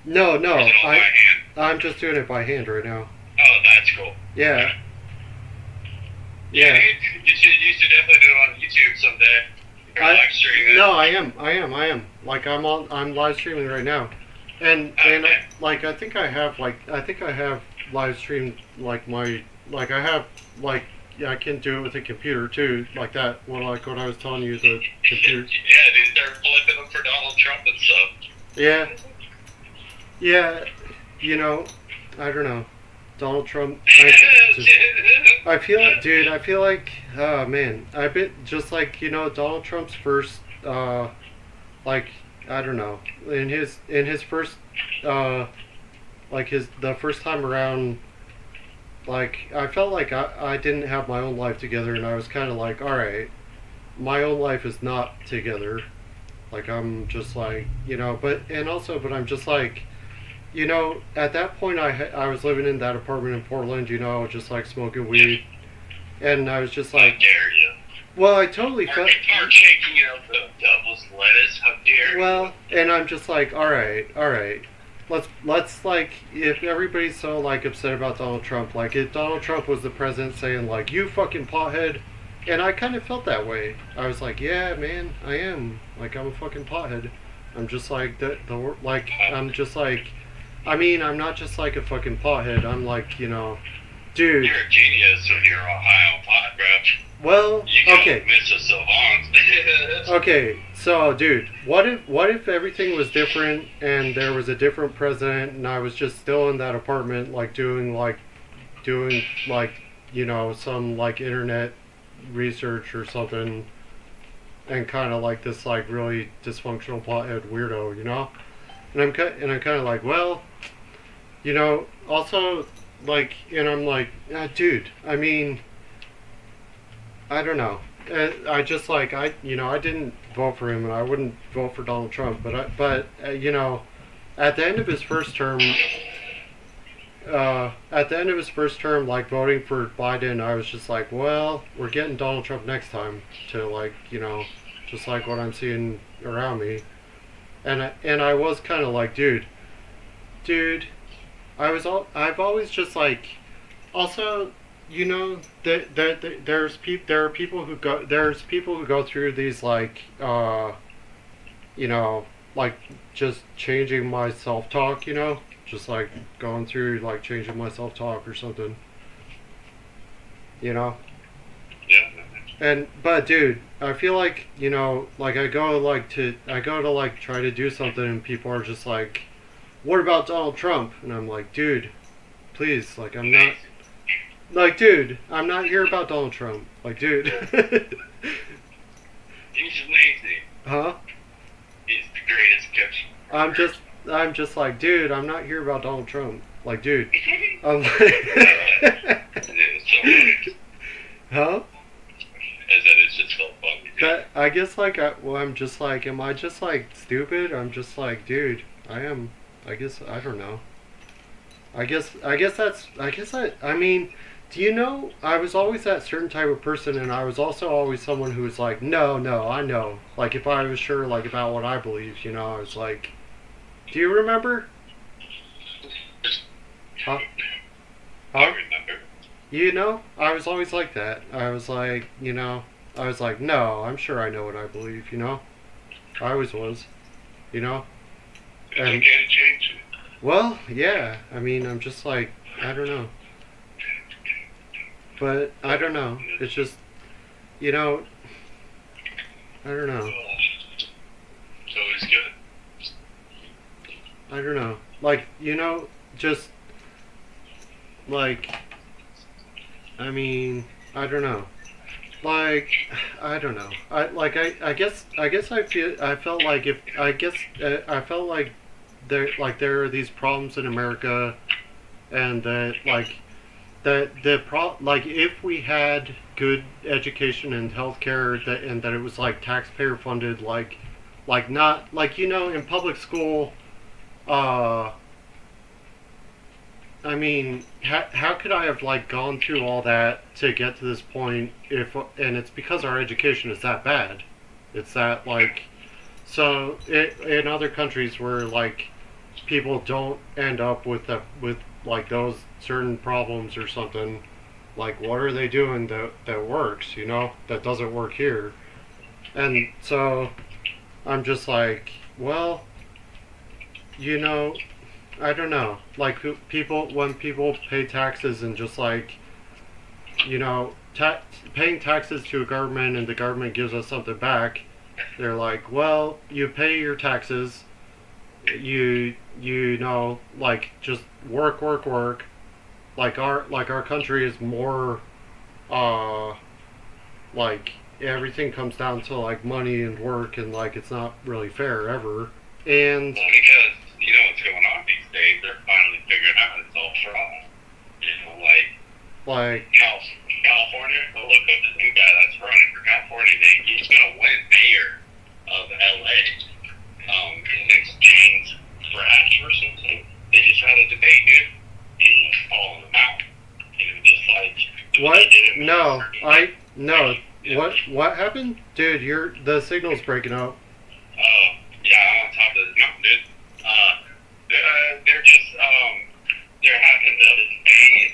Speaker 1: No,
Speaker 2: Or is it all by hand?
Speaker 1: I'm just doing it by hand right now.
Speaker 2: Oh, that's cool.
Speaker 1: Yeah.
Speaker 2: Yeah. You should definitely do it on YouTube someday. Or live stream it.
Speaker 1: No, I am. Like I'm live streaming right now, and
Speaker 2: Okay.
Speaker 1: like I think I have live streamed like I have like, yeah, I can do it with a computer too, like that. Well, like what I was telling you, the computer.
Speaker 2: Yeah, dude, they're flipping them for Donald Trump and stuff.
Speaker 1: Yeah. Yeah. You know, I don't know. Donald Trump. I feel, dude. I feel like, oh man, I bit just like Donald Trump's first, like I don't know, in his first, like the first time around, like I felt like I didn't have my own life together, and I was kind of like, all right, my own life is not together. Like I'm just like but I'm just like, at that point I was living in that apartment in Portland, just like smoking weed, and I was just
Speaker 2: How
Speaker 1: like,
Speaker 2: dare you?
Speaker 1: well, I totally felt.
Speaker 2: Partaking of the devil's lettuce. How dare you?
Speaker 1: Well, and I'm just like, all right. Let's like, if everybody's so like upset about Donald Trump, like if Donald Trump was the president saying like, you fucking pothead, and I kind of felt that way. I was like, yeah, man, I am. Like I'm a fucking pothead. I'm just like I'm just like, I mean, I'm not just like a fucking pothead. I'm like, dude.
Speaker 2: You're a genius when you're all high on pot, bro.
Speaker 1: Well,
Speaker 2: You
Speaker 1: okay.
Speaker 2: Mr. Savant.
Speaker 1: Okay, so dude, what if everything was different and there was a different president and I was just still in that apartment like doing some like internet research or something, and kind of like this like really dysfunctional pothead weirdo, And I'm kind of like, well, also like, and I'm like, dude, I mean, I don't know. I just like I didn't vote for him, and I wouldn't vote for Donald Trump. But at the end of his first term, like voting for Biden, I was just like, well, we're getting Donald Trump next time to like just like what I'm seeing around me, and I was kind of like, dude, I've always just like, also. There's people who go through these like like just changing my self-talk, just like going through like changing my self-talk or something,
Speaker 2: Yeah.
Speaker 1: but dude, I feel like like I go to like try to do something, and people are just like, what about Donald Trump? And I'm like, dude, please, like I'm not. Like, dude, I'm not here about Donald Trump. Like, dude.
Speaker 2: He's amazing.
Speaker 1: Huh?
Speaker 2: He's the greatest coach.
Speaker 1: I'm just like, dude, I'm not here about Donald Trump. Like, dude. I'm like, huh?
Speaker 2: As that it's just so funny.
Speaker 1: That I guess like I'm just like, am I just like stupid? I'm just like, dude, I am. I guess I don't know. I mean, do you know, I was always that certain type of person, and I was also always someone who was like, no, I know. Like, if I was sure, like, about what I believed, I was like, do you remember? Huh?
Speaker 2: I remember.
Speaker 1: I was always like that. I was like, no, I'm sure I know what I believe, I always was,
Speaker 2: And I can't change it.
Speaker 1: Well, yeah, I mean, I'm just like, I don't know. But I don't know. It's just, I don't know.
Speaker 2: So it's good.
Speaker 1: I don't know. Like, just, like, I mean, I don't know. Like, I don't know. I guess I felt like there are these problems in America, and that like if we had good education and healthcare, and that it was like taxpayer funded, like not like in public school, I mean, how could I have like gone through all that to get to this point and it's because our education is that bad. It's that like, so in other countries where like people don't end up with like those certain problems or something, like what are they doing that works, that doesn't work here? And so I'm just like, well, I don't know, like when people pay taxes and just like, paying taxes to a government and the government gives us something back, they're like, well, you pay your taxes, like just work, our country is more uh like everything comes down to like money and work, and like it's not really fair ever. And
Speaker 2: Well, because you know what's going on these days, they're finally figuring out it's all fraud. You know,
Speaker 1: like
Speaker 2: California. Go look up this new guy that's running for California. He's gonna win mayor of LA. His name's James Brash or something. They just had a debate, dude. He's calling them out. You know, just like
Speaker 1: what?
Speaker 2: they did in
Speaker 1: No,
Speaker 2: Missouri.
Speaker 1: no.
Speaker 2: Yeah.
Speaker 1: What happened, dude? The signal's breaking up.
Speaker 2: Yeah, I'm on top of this mountain, dude. They're just, they're having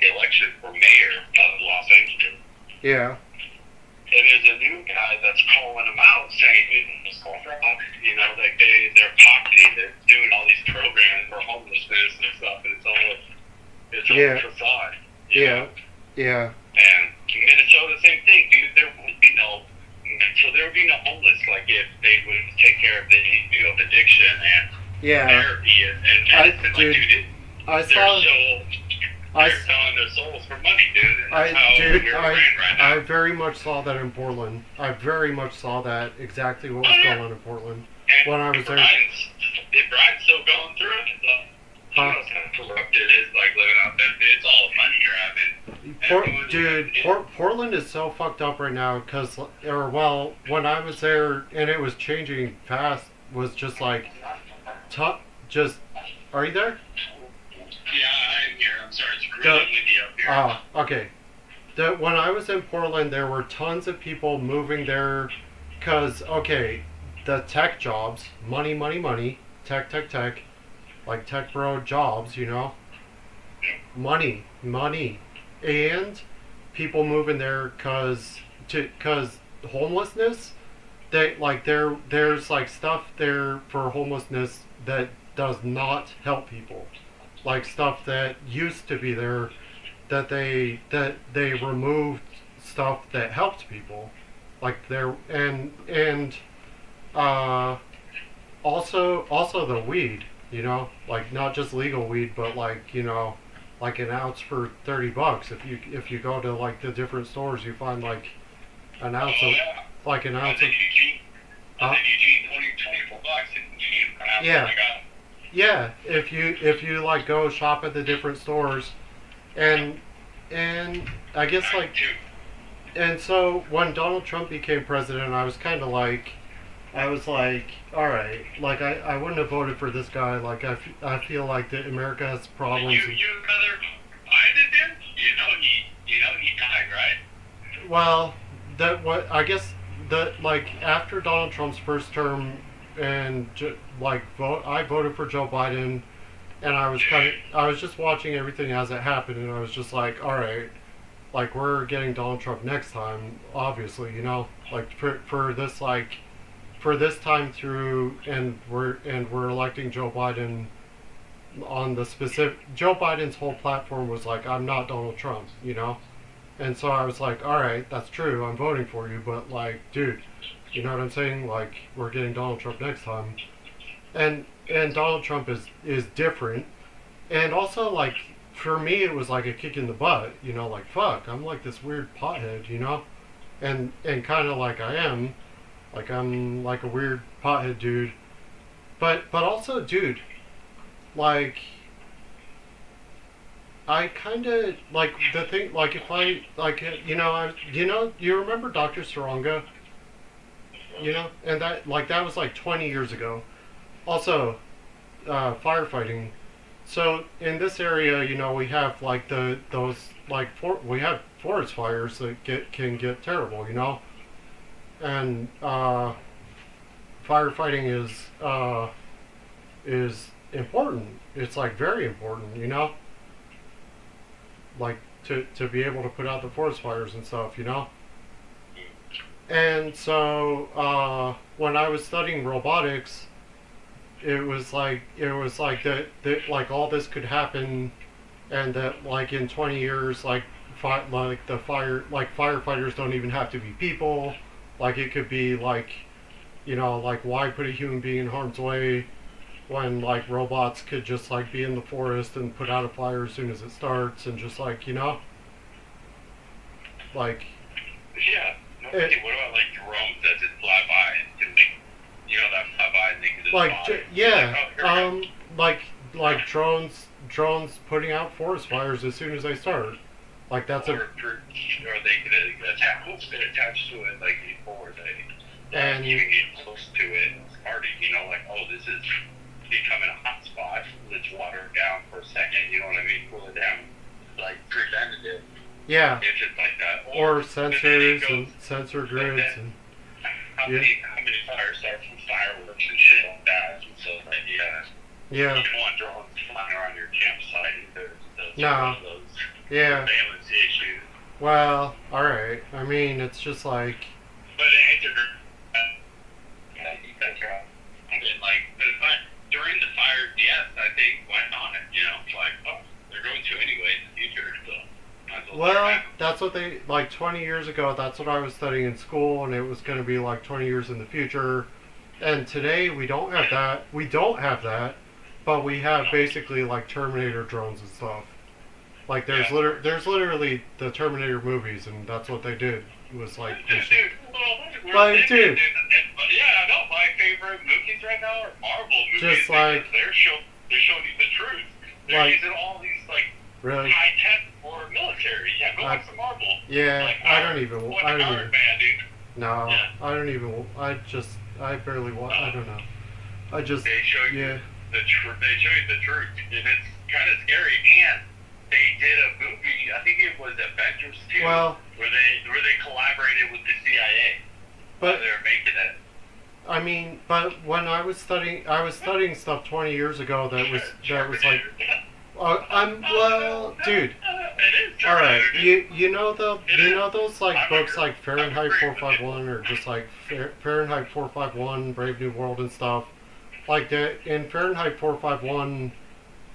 Speaker 2: the election for mayor of Los Angeles.
Speaker 1: Yeah,
Speaker 2: And there's a new guy that's calling them out, saying, it's all fraud. You know, like they're pocketing, they're doing all these programs for homelessness and stuff, and it's all
Speaker 1: Yeah.
Speaker 2: a facade. you
Speaker 1: yeah,
Speaker 2: know?
Speaker 1: yeah,
Speaker 2: And Minnesota, same thing, dude. There would be no, so there would be no homeless, like if they would take care of the addiction and
Speaker 1: yeah.
Speaker 2: therapy and medicine.
Speaker 1: dude, I
Speaker 2: they're
Speaker 1: saw.
Speaker 2: they're selling their souls for money, dude. And that's how
Speaker 1: Dude,
Speaker 2: we're ran right now.
Speaker 1: I very much saw that in Portland. I very much saw that exactly what was
Speaker 2: Oh, yeah.
Speaker 1: going on in Portland
Speaker 2: And
Speaker 1: when I was there.
Speaker 2: Brian's still going through it. So,
Speaker 1: Huh?
Speaker 2: you know, it's kind of corrupted. It's like living out there. It's all money grabbing.
Speaker 1: Portland is so fucked up right now because, when I was there and it was changing fast, was just like, are you there?
Speaker 2: Yeah, I'm here. I'm sorry. It's really windy up here.
Speaker 1: Oh, okay. When I was in Portland, there were tons of people moving there because, okay, the tech jobs, money, tech, like tech bro jobs, you know, money, and people moving there because homelessness. There's like stuff there for homelessness that does not help people, like stuff that used to be there that they removed stuff that helped people, like there and also the weed, you know, like not just legal weed, but like, you know, like an ounce for $30. If you go to like the different stores, you find like an ounce of like an ounce of
Speaker 2: Eugene, 24 bucks in Eugene.
Speaker 1: Yeah. Yeah, if you like go shop at the different stores, and I guess like, and so when Donald Trump became president, I was kind of like, all right, like I wouldn't have voted for this guy. Like I feel like that America has problems.
Speaker 2: You rather Biden did? You know he died, right?
Speaker 1: Well, I guess that like after Donald Trump's first term, and I voted for Joe Biden, and I was just watching everything as it happened, and I was just like, all right, like we're getting Donald Trump next time, obviously, you know, like for this time through, and we're electing Joe Biden on the specific. Joe Biden's whole platform was like, I'm not Donald Trump, you know, and so I was like, all right, that's true, I'm voting for you, but like, dude, you know what I'm saying? Like, we're getting Donald Trump next time, and Donald Trump is different, and also like for me it was like a kick in the butt, you know, like fuck, I'm like this weird pothead, you know, and kind of like I am. Like I'm like a weird pothead dude, but also, dude, like I kind of like the thing. Like if I like, you remember Dr. Saranga, you know, and that was like 20 years ago. Also, firefighting. So in this area, you know, we have like we have forest fires that can get terrible, you know. And firefighting is important. It's like very important, you know, like to be able to put out the forest fires and stuff, you know. And so when I was studying robotics, it was like that like all this could happen, and that like in 20 years like firefighters don't even have to be people. Like it could be like, you know, like why put a human being in harm's way, when like robots could just like be in the forest and put out a fire as soon as it starts, and just like like
Speaker 2: Yeah. No
Speaker 1: it,
Speaker 2: kidding. What about like drones that just fly by and can make, that fly by and they can just
Speaker 1: like
Speaker 2: spot it?
Speaker 1: yeah,
Speaker 2: Like, oh, here
Speaker 1: like drones putting out forest fires as soon as they start. Like that's
Speaker 2: or they could attach to it like before they
Speaker 1: and
Speaker 2: even get close to it and starting, like, oh, this is becoming a hot spot. Let's water it down for a second, you know what I mean? Cool it down, like preventative.
Speaker 1: yeah,
Speaker 2: If it's like that.
Speaker 1: or
Speaker 2: But then it
Speaker 1: sensors
Speaker 2: goes,
Speaker 1: and sensor grids and
Speaker 2: how
Speaker 1: yeah.
Speaker 2: many fires start from fireworks and shit like that? And so, like,
Speaker 1: yeah,
Speaker 2: you don't want drones flying around your campsite either. Those
Speaker 1: No.
Speaker 2: are one of those
Speaker 1: yeah.
Speaker 2: surveillance issues.
Speaker 1: Well, all right. I mean, it's just like
Speaker 2: But it answered you guys are but during the fire, yes, I think why not? Like, oh, they're going to anyway in the future, so might as well
Speaker 1: well,
Speaker 2: start
Speaker 1: that's what they like 20 years ago. That's what I was studying in school, and it was going to be like 20 years in the future. And today we don't have that. We don't have that, but we have basically like Terminator drones and stuff. Like there's
Speaker 2: Yeah.
Speaker 1: there's literally the Terminator movies, and that's what they did. It was like
Speaker 2: Dude,
Speaker 1: Like,
Speaker 2: like,
Speaker 1: dude.
Speaker 2: yeah, I know. My favorite movies right now are Marvel movies.
Speaker 1: Just like-
Speaker 2: because they're showing you the truth. They're
Speaker 1: Like-
Speaker 2: using all these like
Speaker 1: really.
Speaker 2: high tech for military. Yeah, go
Speaker 1: I-
Speaker 2: watch some Marvel.
Speaker 1: Yeah,
Speaker 2: Like,
Speaker 1: I don't even. I don't
Speaker 2: Iron
Speaker 1: even.
Speaker 2: Man, dude.
Speaker 1: No,
Speaker 2: Yeah.
Speaker 1: I don't even. I barely watch. I don't know. I just.
Speaker 2: They show you
Speaker 1: Yeah.
Speaker 2: the truth. They show you the truth, and it's kind of scary. And they did a movie. I think it was Avengers 2,
Speaker 1: Well,
Speaker 2: where they collaborated with the CIA.
Speaker 1: but
Speaker 2: They were making it.
Speaker 1: I mean, but when I was studying stuff 20 years ago that was like, dude.
Speaker 2: It is
Speaker 1: All right,
Speaker 2: Terminator,
Speaker 1: you know those like books like Fahrenheit 451 or just like Fahrenheit 451, Brave New World and stuff. Like in Fahrenheit 451,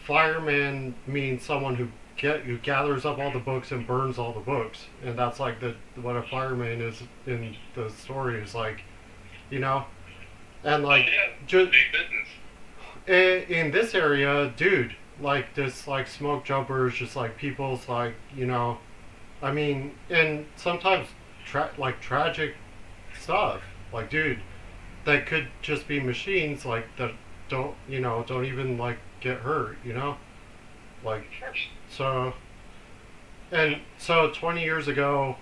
Speaker 1: fireman means someone who gathers up all the books and burns all the books, and that's like what a fireman is in the story is like, and like
Speaker 2: Yeah,
Speaker 1: just
Speaker 2: big business.
Speaker 1: in this area, dude, like this like smoke jumpers, just like people's like I mean, and sometimes tragic stuff, like dude, that could just be machines like that don't even like get hurt, like so. And so 20 years ago,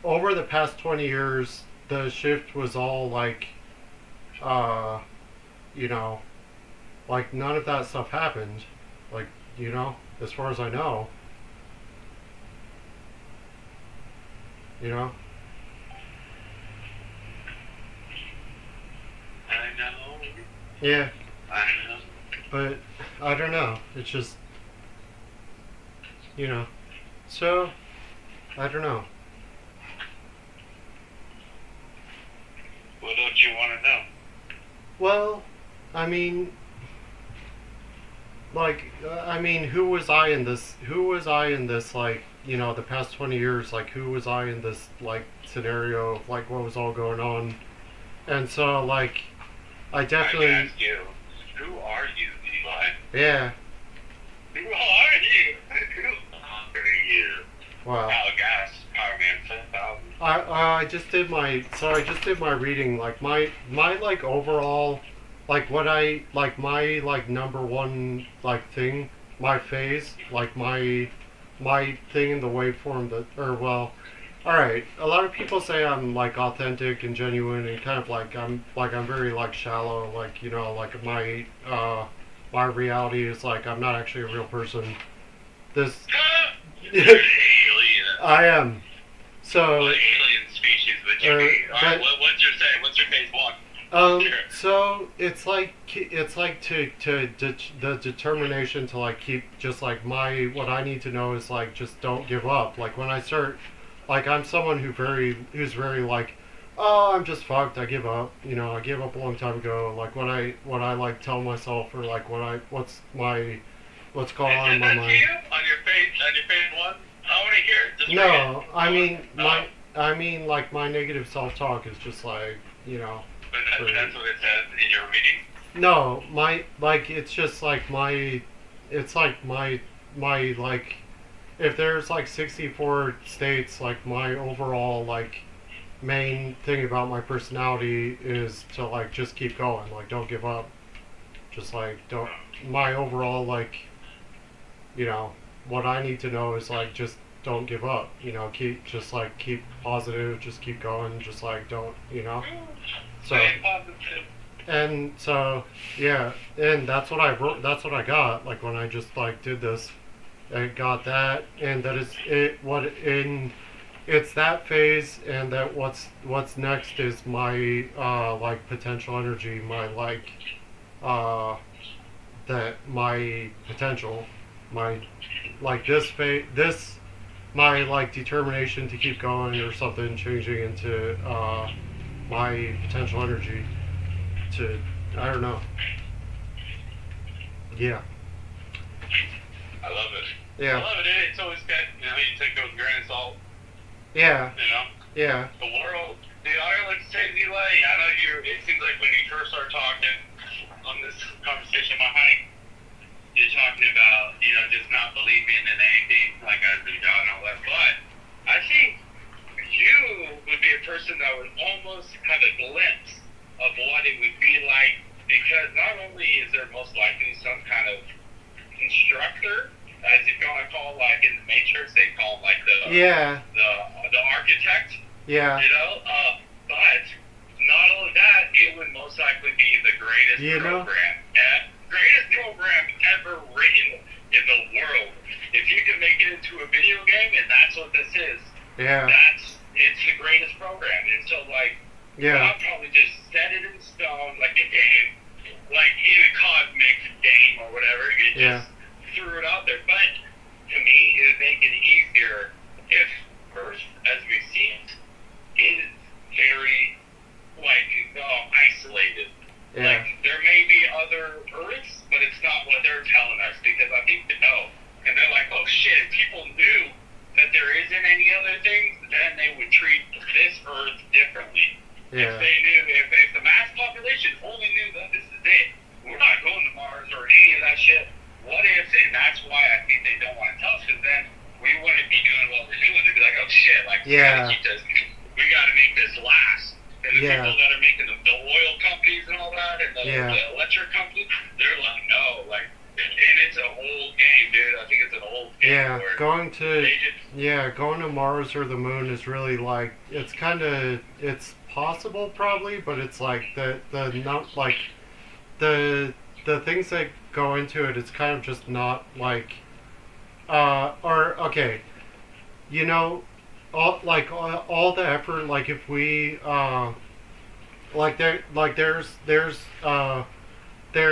Speaker 1: over the past 20 years, the shift was all like, like none of that stuff happened, like, as far as I know,
Speaker 2: I know.
Speaker 1: yeah,
Speaker 2: I know.
Speaker 1: but I don't know, it's just, so, I don't know.
Speaker 2: What don't you want to know?
Speaker 1: Well, I mean, like, who was I in this, like, the past 20 years, like, who was I in this, like, scenario of, like, what was all going on? And so, like, I definitely,
Speaker 2: I ask you, who are you, Eli?
Speaker 1: yeah,
Speaker 2: Who are you? Who are you?
Speaker 1: wow.
Speaker 2: Oh, gosh, Power Man 10,000.
Speaker 1: I just did my reading, like, my like, overall, like, what I, like, my, like, number one, like, thing, my phase, like, my thing in the waveform alright, a lot of people say I'm, like, authentic and genuine and kind of, like, I'm very, like, shallow, like, like, my reality is, like, I'm not actually a real person. This,
Speaker 2: You're an alien.
Speaker 1: I am, so,
Speaker 2: What alien species would you be? Alright,
Speaker 1: but-
Speaker 2: what's your say? What's your phase one?
Speaker 1: so it's like the determination to like keep just like what I need to know is like just don't give up. Like when I start, like I'm someone who's very like, oh, I'm just fucked. I give up. I gave up a long time ago. Like what I like tell myself or like what's going on in my
Speaker 2: Is that
Speaker 1: mind.
Speaker 2: you? On your phase one? I want to hear it. Just read
Speaker 1: No,
Speaker 2: it.
Speaker 1: I mean like my negative self talk is just like
Speaker 2: But that's what it says in your reading.
Speaker 1: No, my like it's just like it's like my like if there's like 64 states, like my overall like main thing about my personality is to like just keep going, like don't give up. Just like don't my overall like you know what I need to know is like just don't give up. Keep just like keep positive, just keep going, just like don't so
Speaker 2: Stay positive.
Speaker 1: and so yeah, and that's what I wrote. That's what I got. Like when I just like did this, I got that, and that is it. What in it's that phase, and that what's next is my like potential energy, my like uh that my potential, my like this phase, this my like determination to keep going or something changing into my potential energy to I don't know. Yeah.
Speaker 2: I love it. I
Speaker 1: Yeah.
Speaker 2: love it. It's always got, you take it with a grain of salt,
Speaker 1: Yeah.
Speaker 2: you know?
Speaker 1: Yeah.
Speaker 2: The world, dude, I like to say to you, like, I know it seems like when you first start talking on this conversation, my hike, you're talking about, just not believing in anything, like I do and all that. But I think you would be a person that would almost have a glimpse of what it would be like, because not only is there most likely some kind of instructor, as you want to call, like in the Matrix, they call him like
Speaker 1: Yeah.
Speaker 2: the architect,
Speaker 1: Yeah.
Speaker 2: but not only that, it would most likely be the greatest greatest program ever written in the world. If you can make it into a video game, and that's what this is,
Speaker 1: Yeah.
Speaker 2: it's the greatest program. And so, like,
Speaker 1: Yeah.
Speaker 2: I'll probably just set it in stone, like a game, like in a cosmic game or whatever. It just threw it out there. But to me, it would make it easier if Earth, as we see it, is very isolated.
Speaker 1: Yeah.
Speaker 2: Like there may be other Earths, but it's not what they're telling us, because I think they know, and they're like, oh shit, if people knew that there isn't any other things, then they would treat this Earth differently.
Speaker 1: Yeah.
Speaker 2: If they knew, if the mass population only knew that this is it, we're not going to Mars or any of that shit. What if? And that's why I think they don't want to tell us, because then we wouldn't be doing what we're doing. They'd be like, oh shit, like we gotta keep this, we gotta make this last. And the people that are making the oil companies and all that, and the electric companies, they're like, no, like, and it's an old game, dude. I think it's an old game.
Speaker 1: Yeah,
Speaker 2: where
Speaker 1: going to Mars or the moon is really like it's possible probably, but it's like the not like the things that go into it. It's kind of just not like or okay, all the effort. Like if we there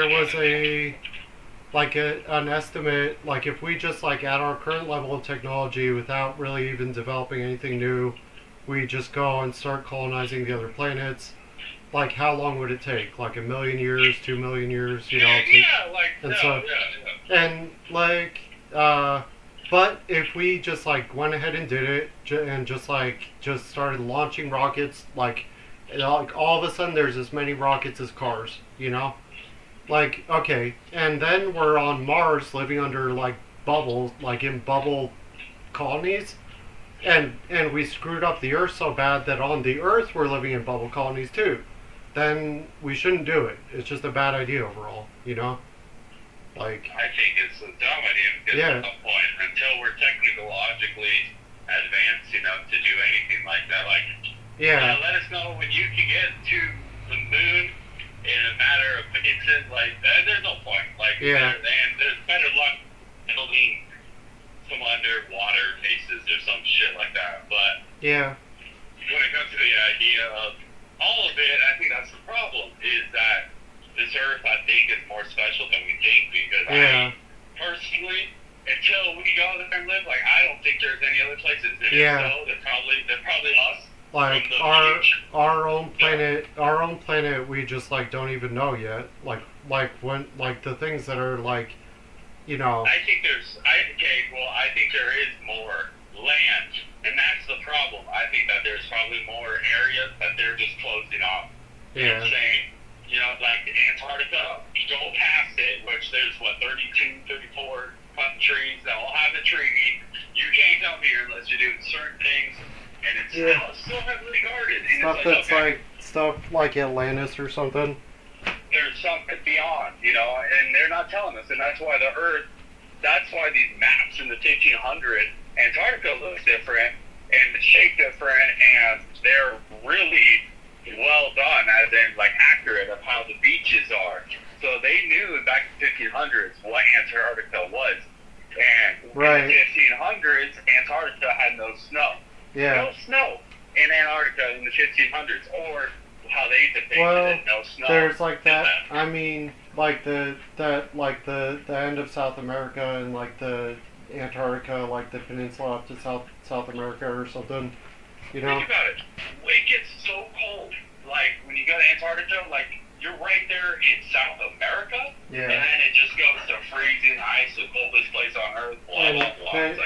Speaker 1: was an estimate, like if we just like at our current level of technology without really even developing anything new, we just go and start colonizing the other planets, like how long would it take? Like 1,000,000 years, 2,000,000 years, but if we just like went ahead and did it and just started launching rockets, like all of a sudden there's as many rockets as cars, like, okay, and then we're on Mars living under like bubbles, like in bubble colonies, and we screwed up the Earth so bad that on the Earth we're living in bubble colonies too. Then we shouldn't do it. It's just a bad idea overall, Like,
Speaker 2: I think it's a dumb idea, because at some point, until we're technologically advanced enough to do anything like that, like, let us know when you can get to the moon in a matter of inches. Like, there's no point. Like, and there's better luck building some underwater bases or some shit like that. But when it comes to the idea of all of it, I think that's the problem, is that this Earth, I think, is more special than we think, because I personally, until we go there and live, like, I don't think there's any other places. And so they're probably us.
Speaker 1: Like our own planet, we just like don't even know yet. Like when the things that are like,
Speaker 2: I think I think there is more land, and that's the problem. I think that there's probably more areas that they're just closing off. You know what I'm saying? You know like Antarctica, you go past it, which there's, 32, 34 countries that all have a treaty. You can't come here unless you're doing certain things, and it's still heavily guarded. And
Speaker 1: Stuff
Speaker 2: it's
Speaker 1: that's
Speaker 2: okay,
Speaker 1: like stuff like Atlantis or something.
Speaker 2: there's something beyond, and they're not telling us, and that's why these maps in the 1500s, Antarctica looks different, and the shape different, and they're really well done, as in, like, accurate of how the beaches are. So they knew back in the 1500s what Antarctica was. And in the 1500s, Antarctica had no snow.
Speaker 1: Yeah.
Speaker 2: No snow in Antarctica in the 1500s, or how they depicted it, no snow.
Speaker 1: There's like that. I mean, like the end of South America and like the Antarctica, like the peninsula up to South America or something. You know.
Speaker 2: Think about it. It gets so cold. Like when you go to Antarctica, like you're right there in South America,
Speaker 1: Yeah.
Speaker 2: and then it just goes to freezing ice, the coldest place on Earth. Blah blah blah. It's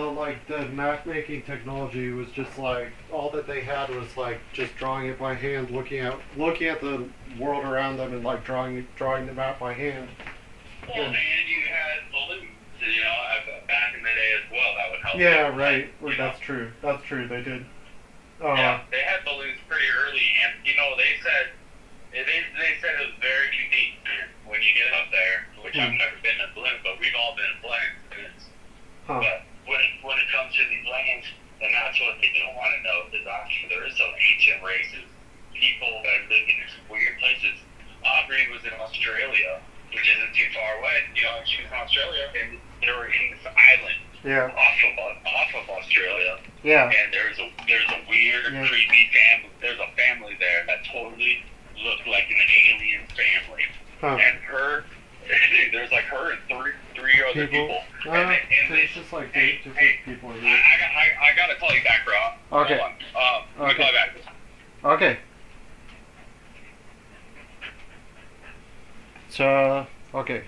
Speaker 2: like,
Speaker 1: the map making technology was just like all that they had was like just drawing it by hand, looking at the world around them and like drawing the map by hand.
Speaker 2: Well, and you had balloons, back in the day as well. That would help.
Speaker 1: Yeah, right. That's true. That's true. They did.
Speaker 2: Yeah, they had balloons pretty early, and they said it was very unique when you get up there. Which I've never been in a balloon, but we've all been in planes. But when it comes to these lands, and that's what they don't want to know, is actually there is some ancient races, people that are living in some weird places. Aubrey was in Australia, which isn't too far away. She was in Australia, and they were in this island off of Australia.
Speaker 1: Yeah.
Speaker 2: And there's a weird, creepy family. There's a family there that totally looked like an alien family. And there's like her and three other people. And
Speaker 1: it's just like different people.
Speaker 2: I gotta call you back, bro.
Speaker 1: Okay.
Speaker 2: Hold on. Let me call you back.
Speaker 1: Okay. So, okay.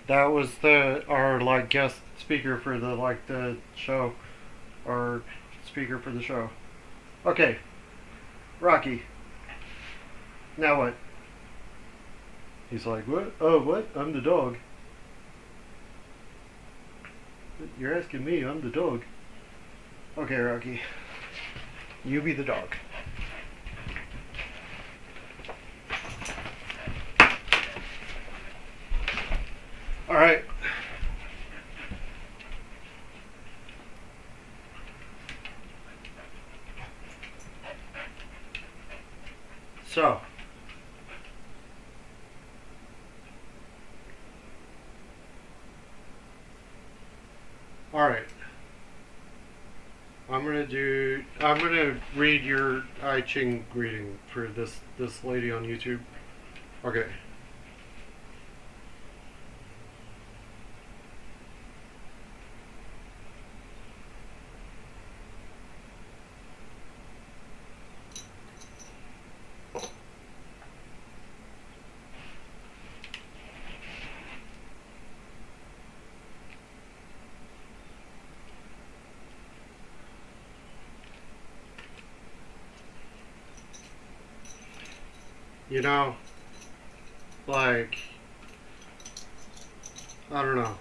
Speaker 1: That was our like guest speaker for the show, our speaker for the show. Okay, Rocky. Now what? He's like, what? Oh, what? I'm the dog. You're asking me? I'm the dog. Okay, Rocky. You be the dog. All right. So, all right. I'm gonna read your I Ching greeting for this lady on YouTube. Okay. Like, I don't know.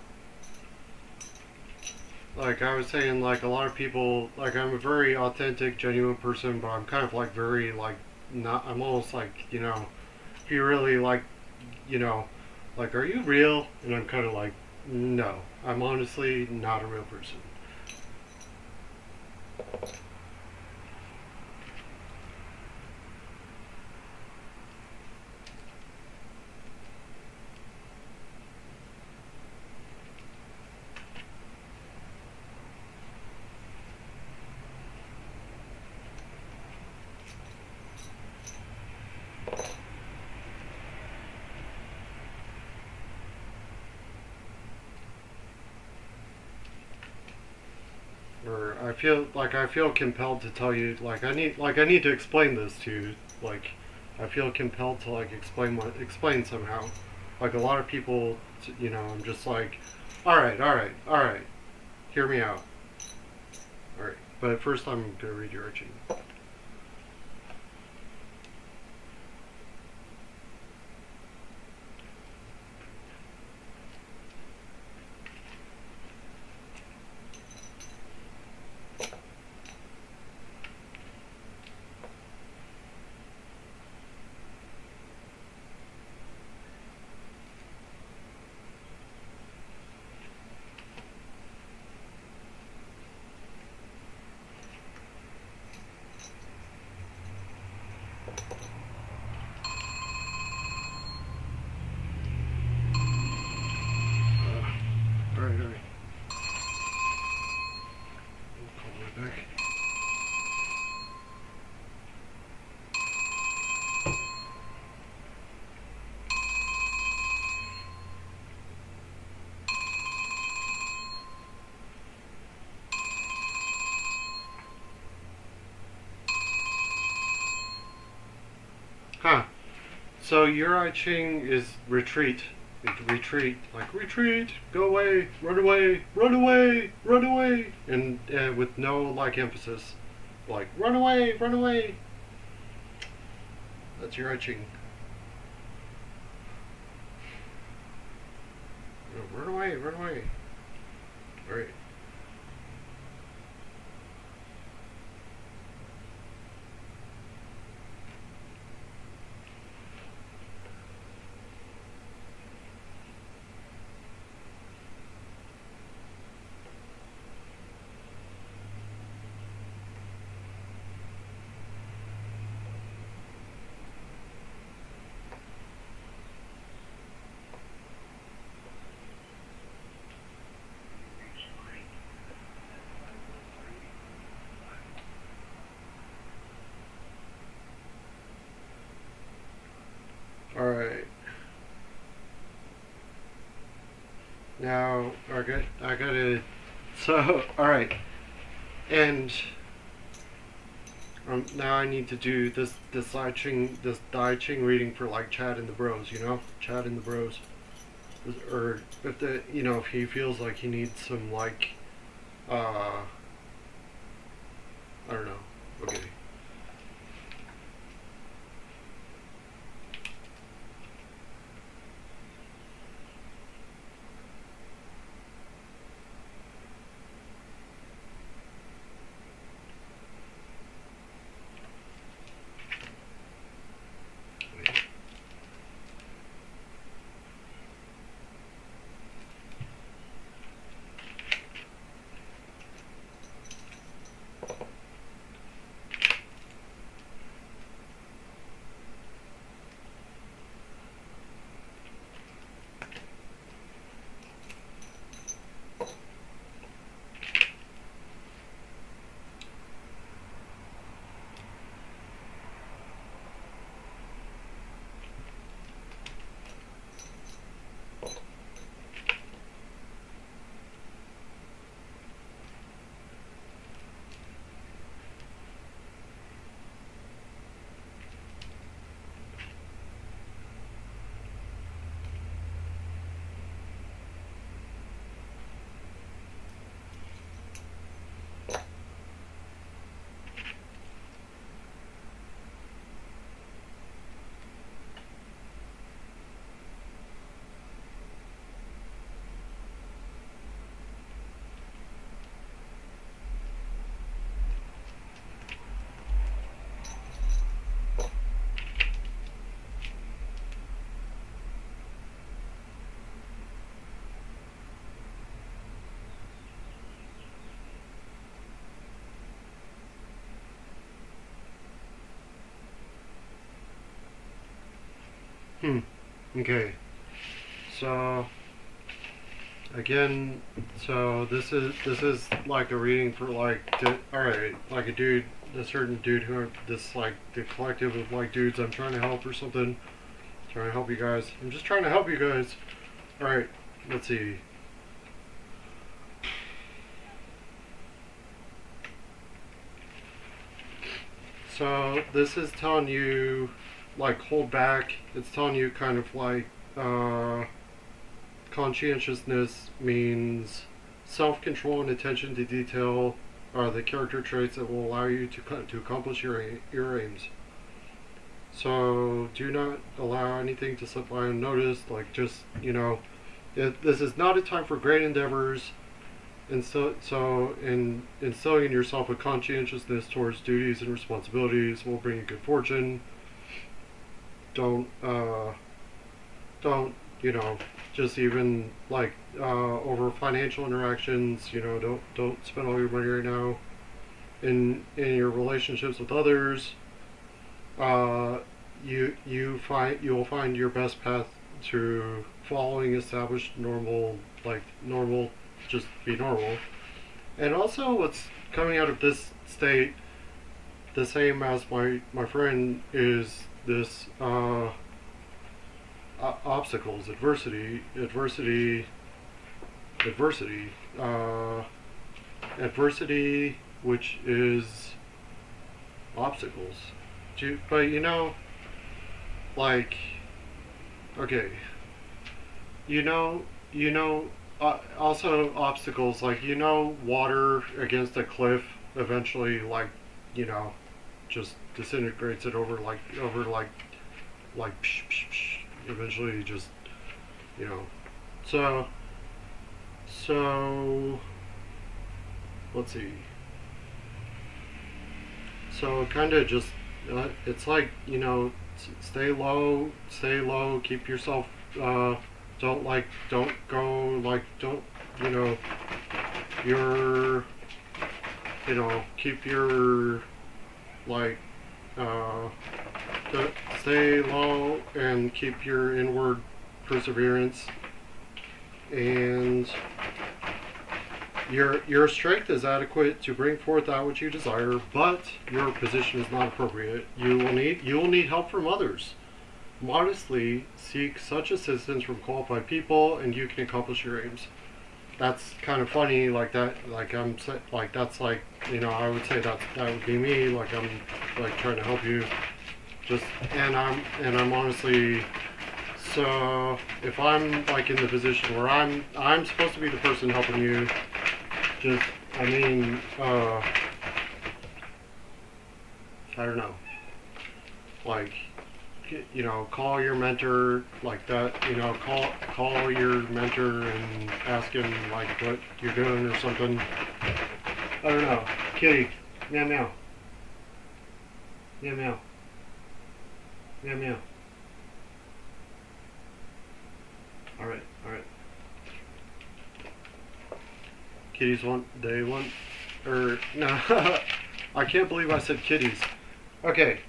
Speaker 1: Like I was saying, like a lot of people, like I'm a very authentic, genuine person, but I'm kind of like very like not. I'm almost like if you really like, like are you real? And I'm kind of like, no, I'm honestly not a real person. Or I feel compelled to tell you, I need to explain this to you. Like I feel compelled to like explain somehow. Like a lot of people, I'm just like, all right, hear me out. All right, but first I'm gonna read your Archie. Huh. So your I Ching is retreat. Retreat. Like, retreat, go away, run away, run away, run away. And with no, like, emphasis. Like, run away, run away. That's your I Ching. Run away, run away. Alright. Alright. Now, I gotta. So, alright. And now I need to do this Dai Ching reading for like Chad and the Bros, you know? Chad and the Bros. Or if if he feels like he needs some like I don't know. Okay. Okay. So again, so this is like a reading for like all right, like a certain dude who this like the collective of like dudes I'm trying to help or something. Trying to help you guys. I'm just trying to help you guys. All right. Let's see. So this is telling you like hold back. It's telling you kind of like conscientiousness means self-control and attention to detail are the character traits that will allow you to accomplish your aims. So do not allow anything to slip by unnoticed. Like just this is not a time for great endeavors. And in instilling in yourself a conscientiousness towards duties and responsibilities will bring you good fortune. Don't just even like over financial interactions. Don't spend all your money right now. In your relationships with others, you will find your best path to following established normal, just be normal. And also, what's coming out of this state, the same as my friend, is this obstacles, adversity, which is obstacles. But like, okay, you know, also obstacles, like, water against a cliff eventually, like, you know, just disintegrates it like, psh, psh, psh, eventually just, you know, so, so, let's see, so kind of just, it's like, stay low, keep yourself, don't go, like, don't, you know, your, keep your, like, uh, stay low and keep your inward perseverance, and your strength is adequate to bring forth that which you desire, but your position is not appropriate. You will need help from others. Modestly seek such assistance from qualified people, and you can accomplish your aims. That's kind of funny, like that. Like that's like, I would say that would be me. Like I'm like trying to help you. Just and I'm honestly. So if I'm like in the position where I'm supposed to be the person helping you, just I mean, I don't know, like, call your mentor, like that, call your mentor and ask him like what you're doing or something. I don't know. Kitty, meow meow, meow meow, meow meow. All right. Kitties or no, I can't believe I said kitties. Okay,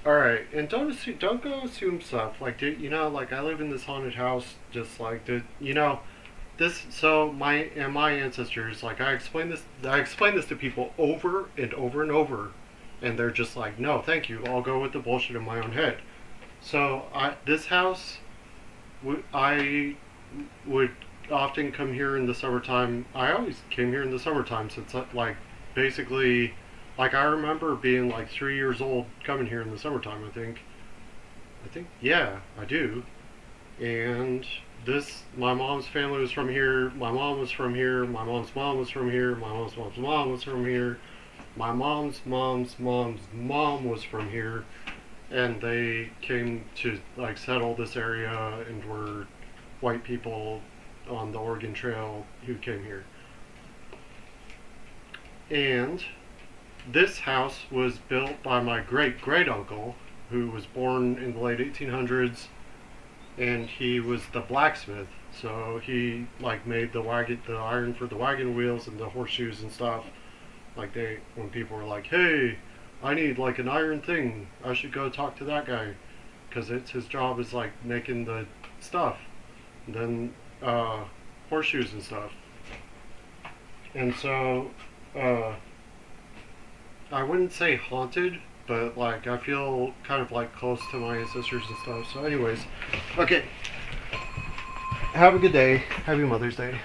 Speaker 1: all right, and don't go assume stuff. Like, like I live in this haunted house, just like this. So my ancestors, like I explain this to people over and over and over, and they're just like, no, thank you. I'll go with the bullshit in my own head. So this house, I would often come here in the summertime. I always came here in the summertime since like basically, like I remember being like 3 years old coming here in the summertime. I think yeah, I do. And my mom's family was from here. My mom was from here. My mom's mom was from here. My mom's mom was from here. My mom's mom was from here, and they came to like settle this area and were white people on the Oregon Trail who came here. And this house was built by my great uncle, who was born in the late 1800s, and he was the blacksmith. So he like made the iron for the wagon wheels and the horseshoes and stuff. Like when people were like, "Hey, I need like an iron thing. I should go talk to that guy, because his job is like making the stuff, and then horseshoes and stuff." And so I wouldn't say haunted, but like I feel kind of like close to my ancestors and stuff. So anyways, okay. Have a good day. Happy Mother's Day.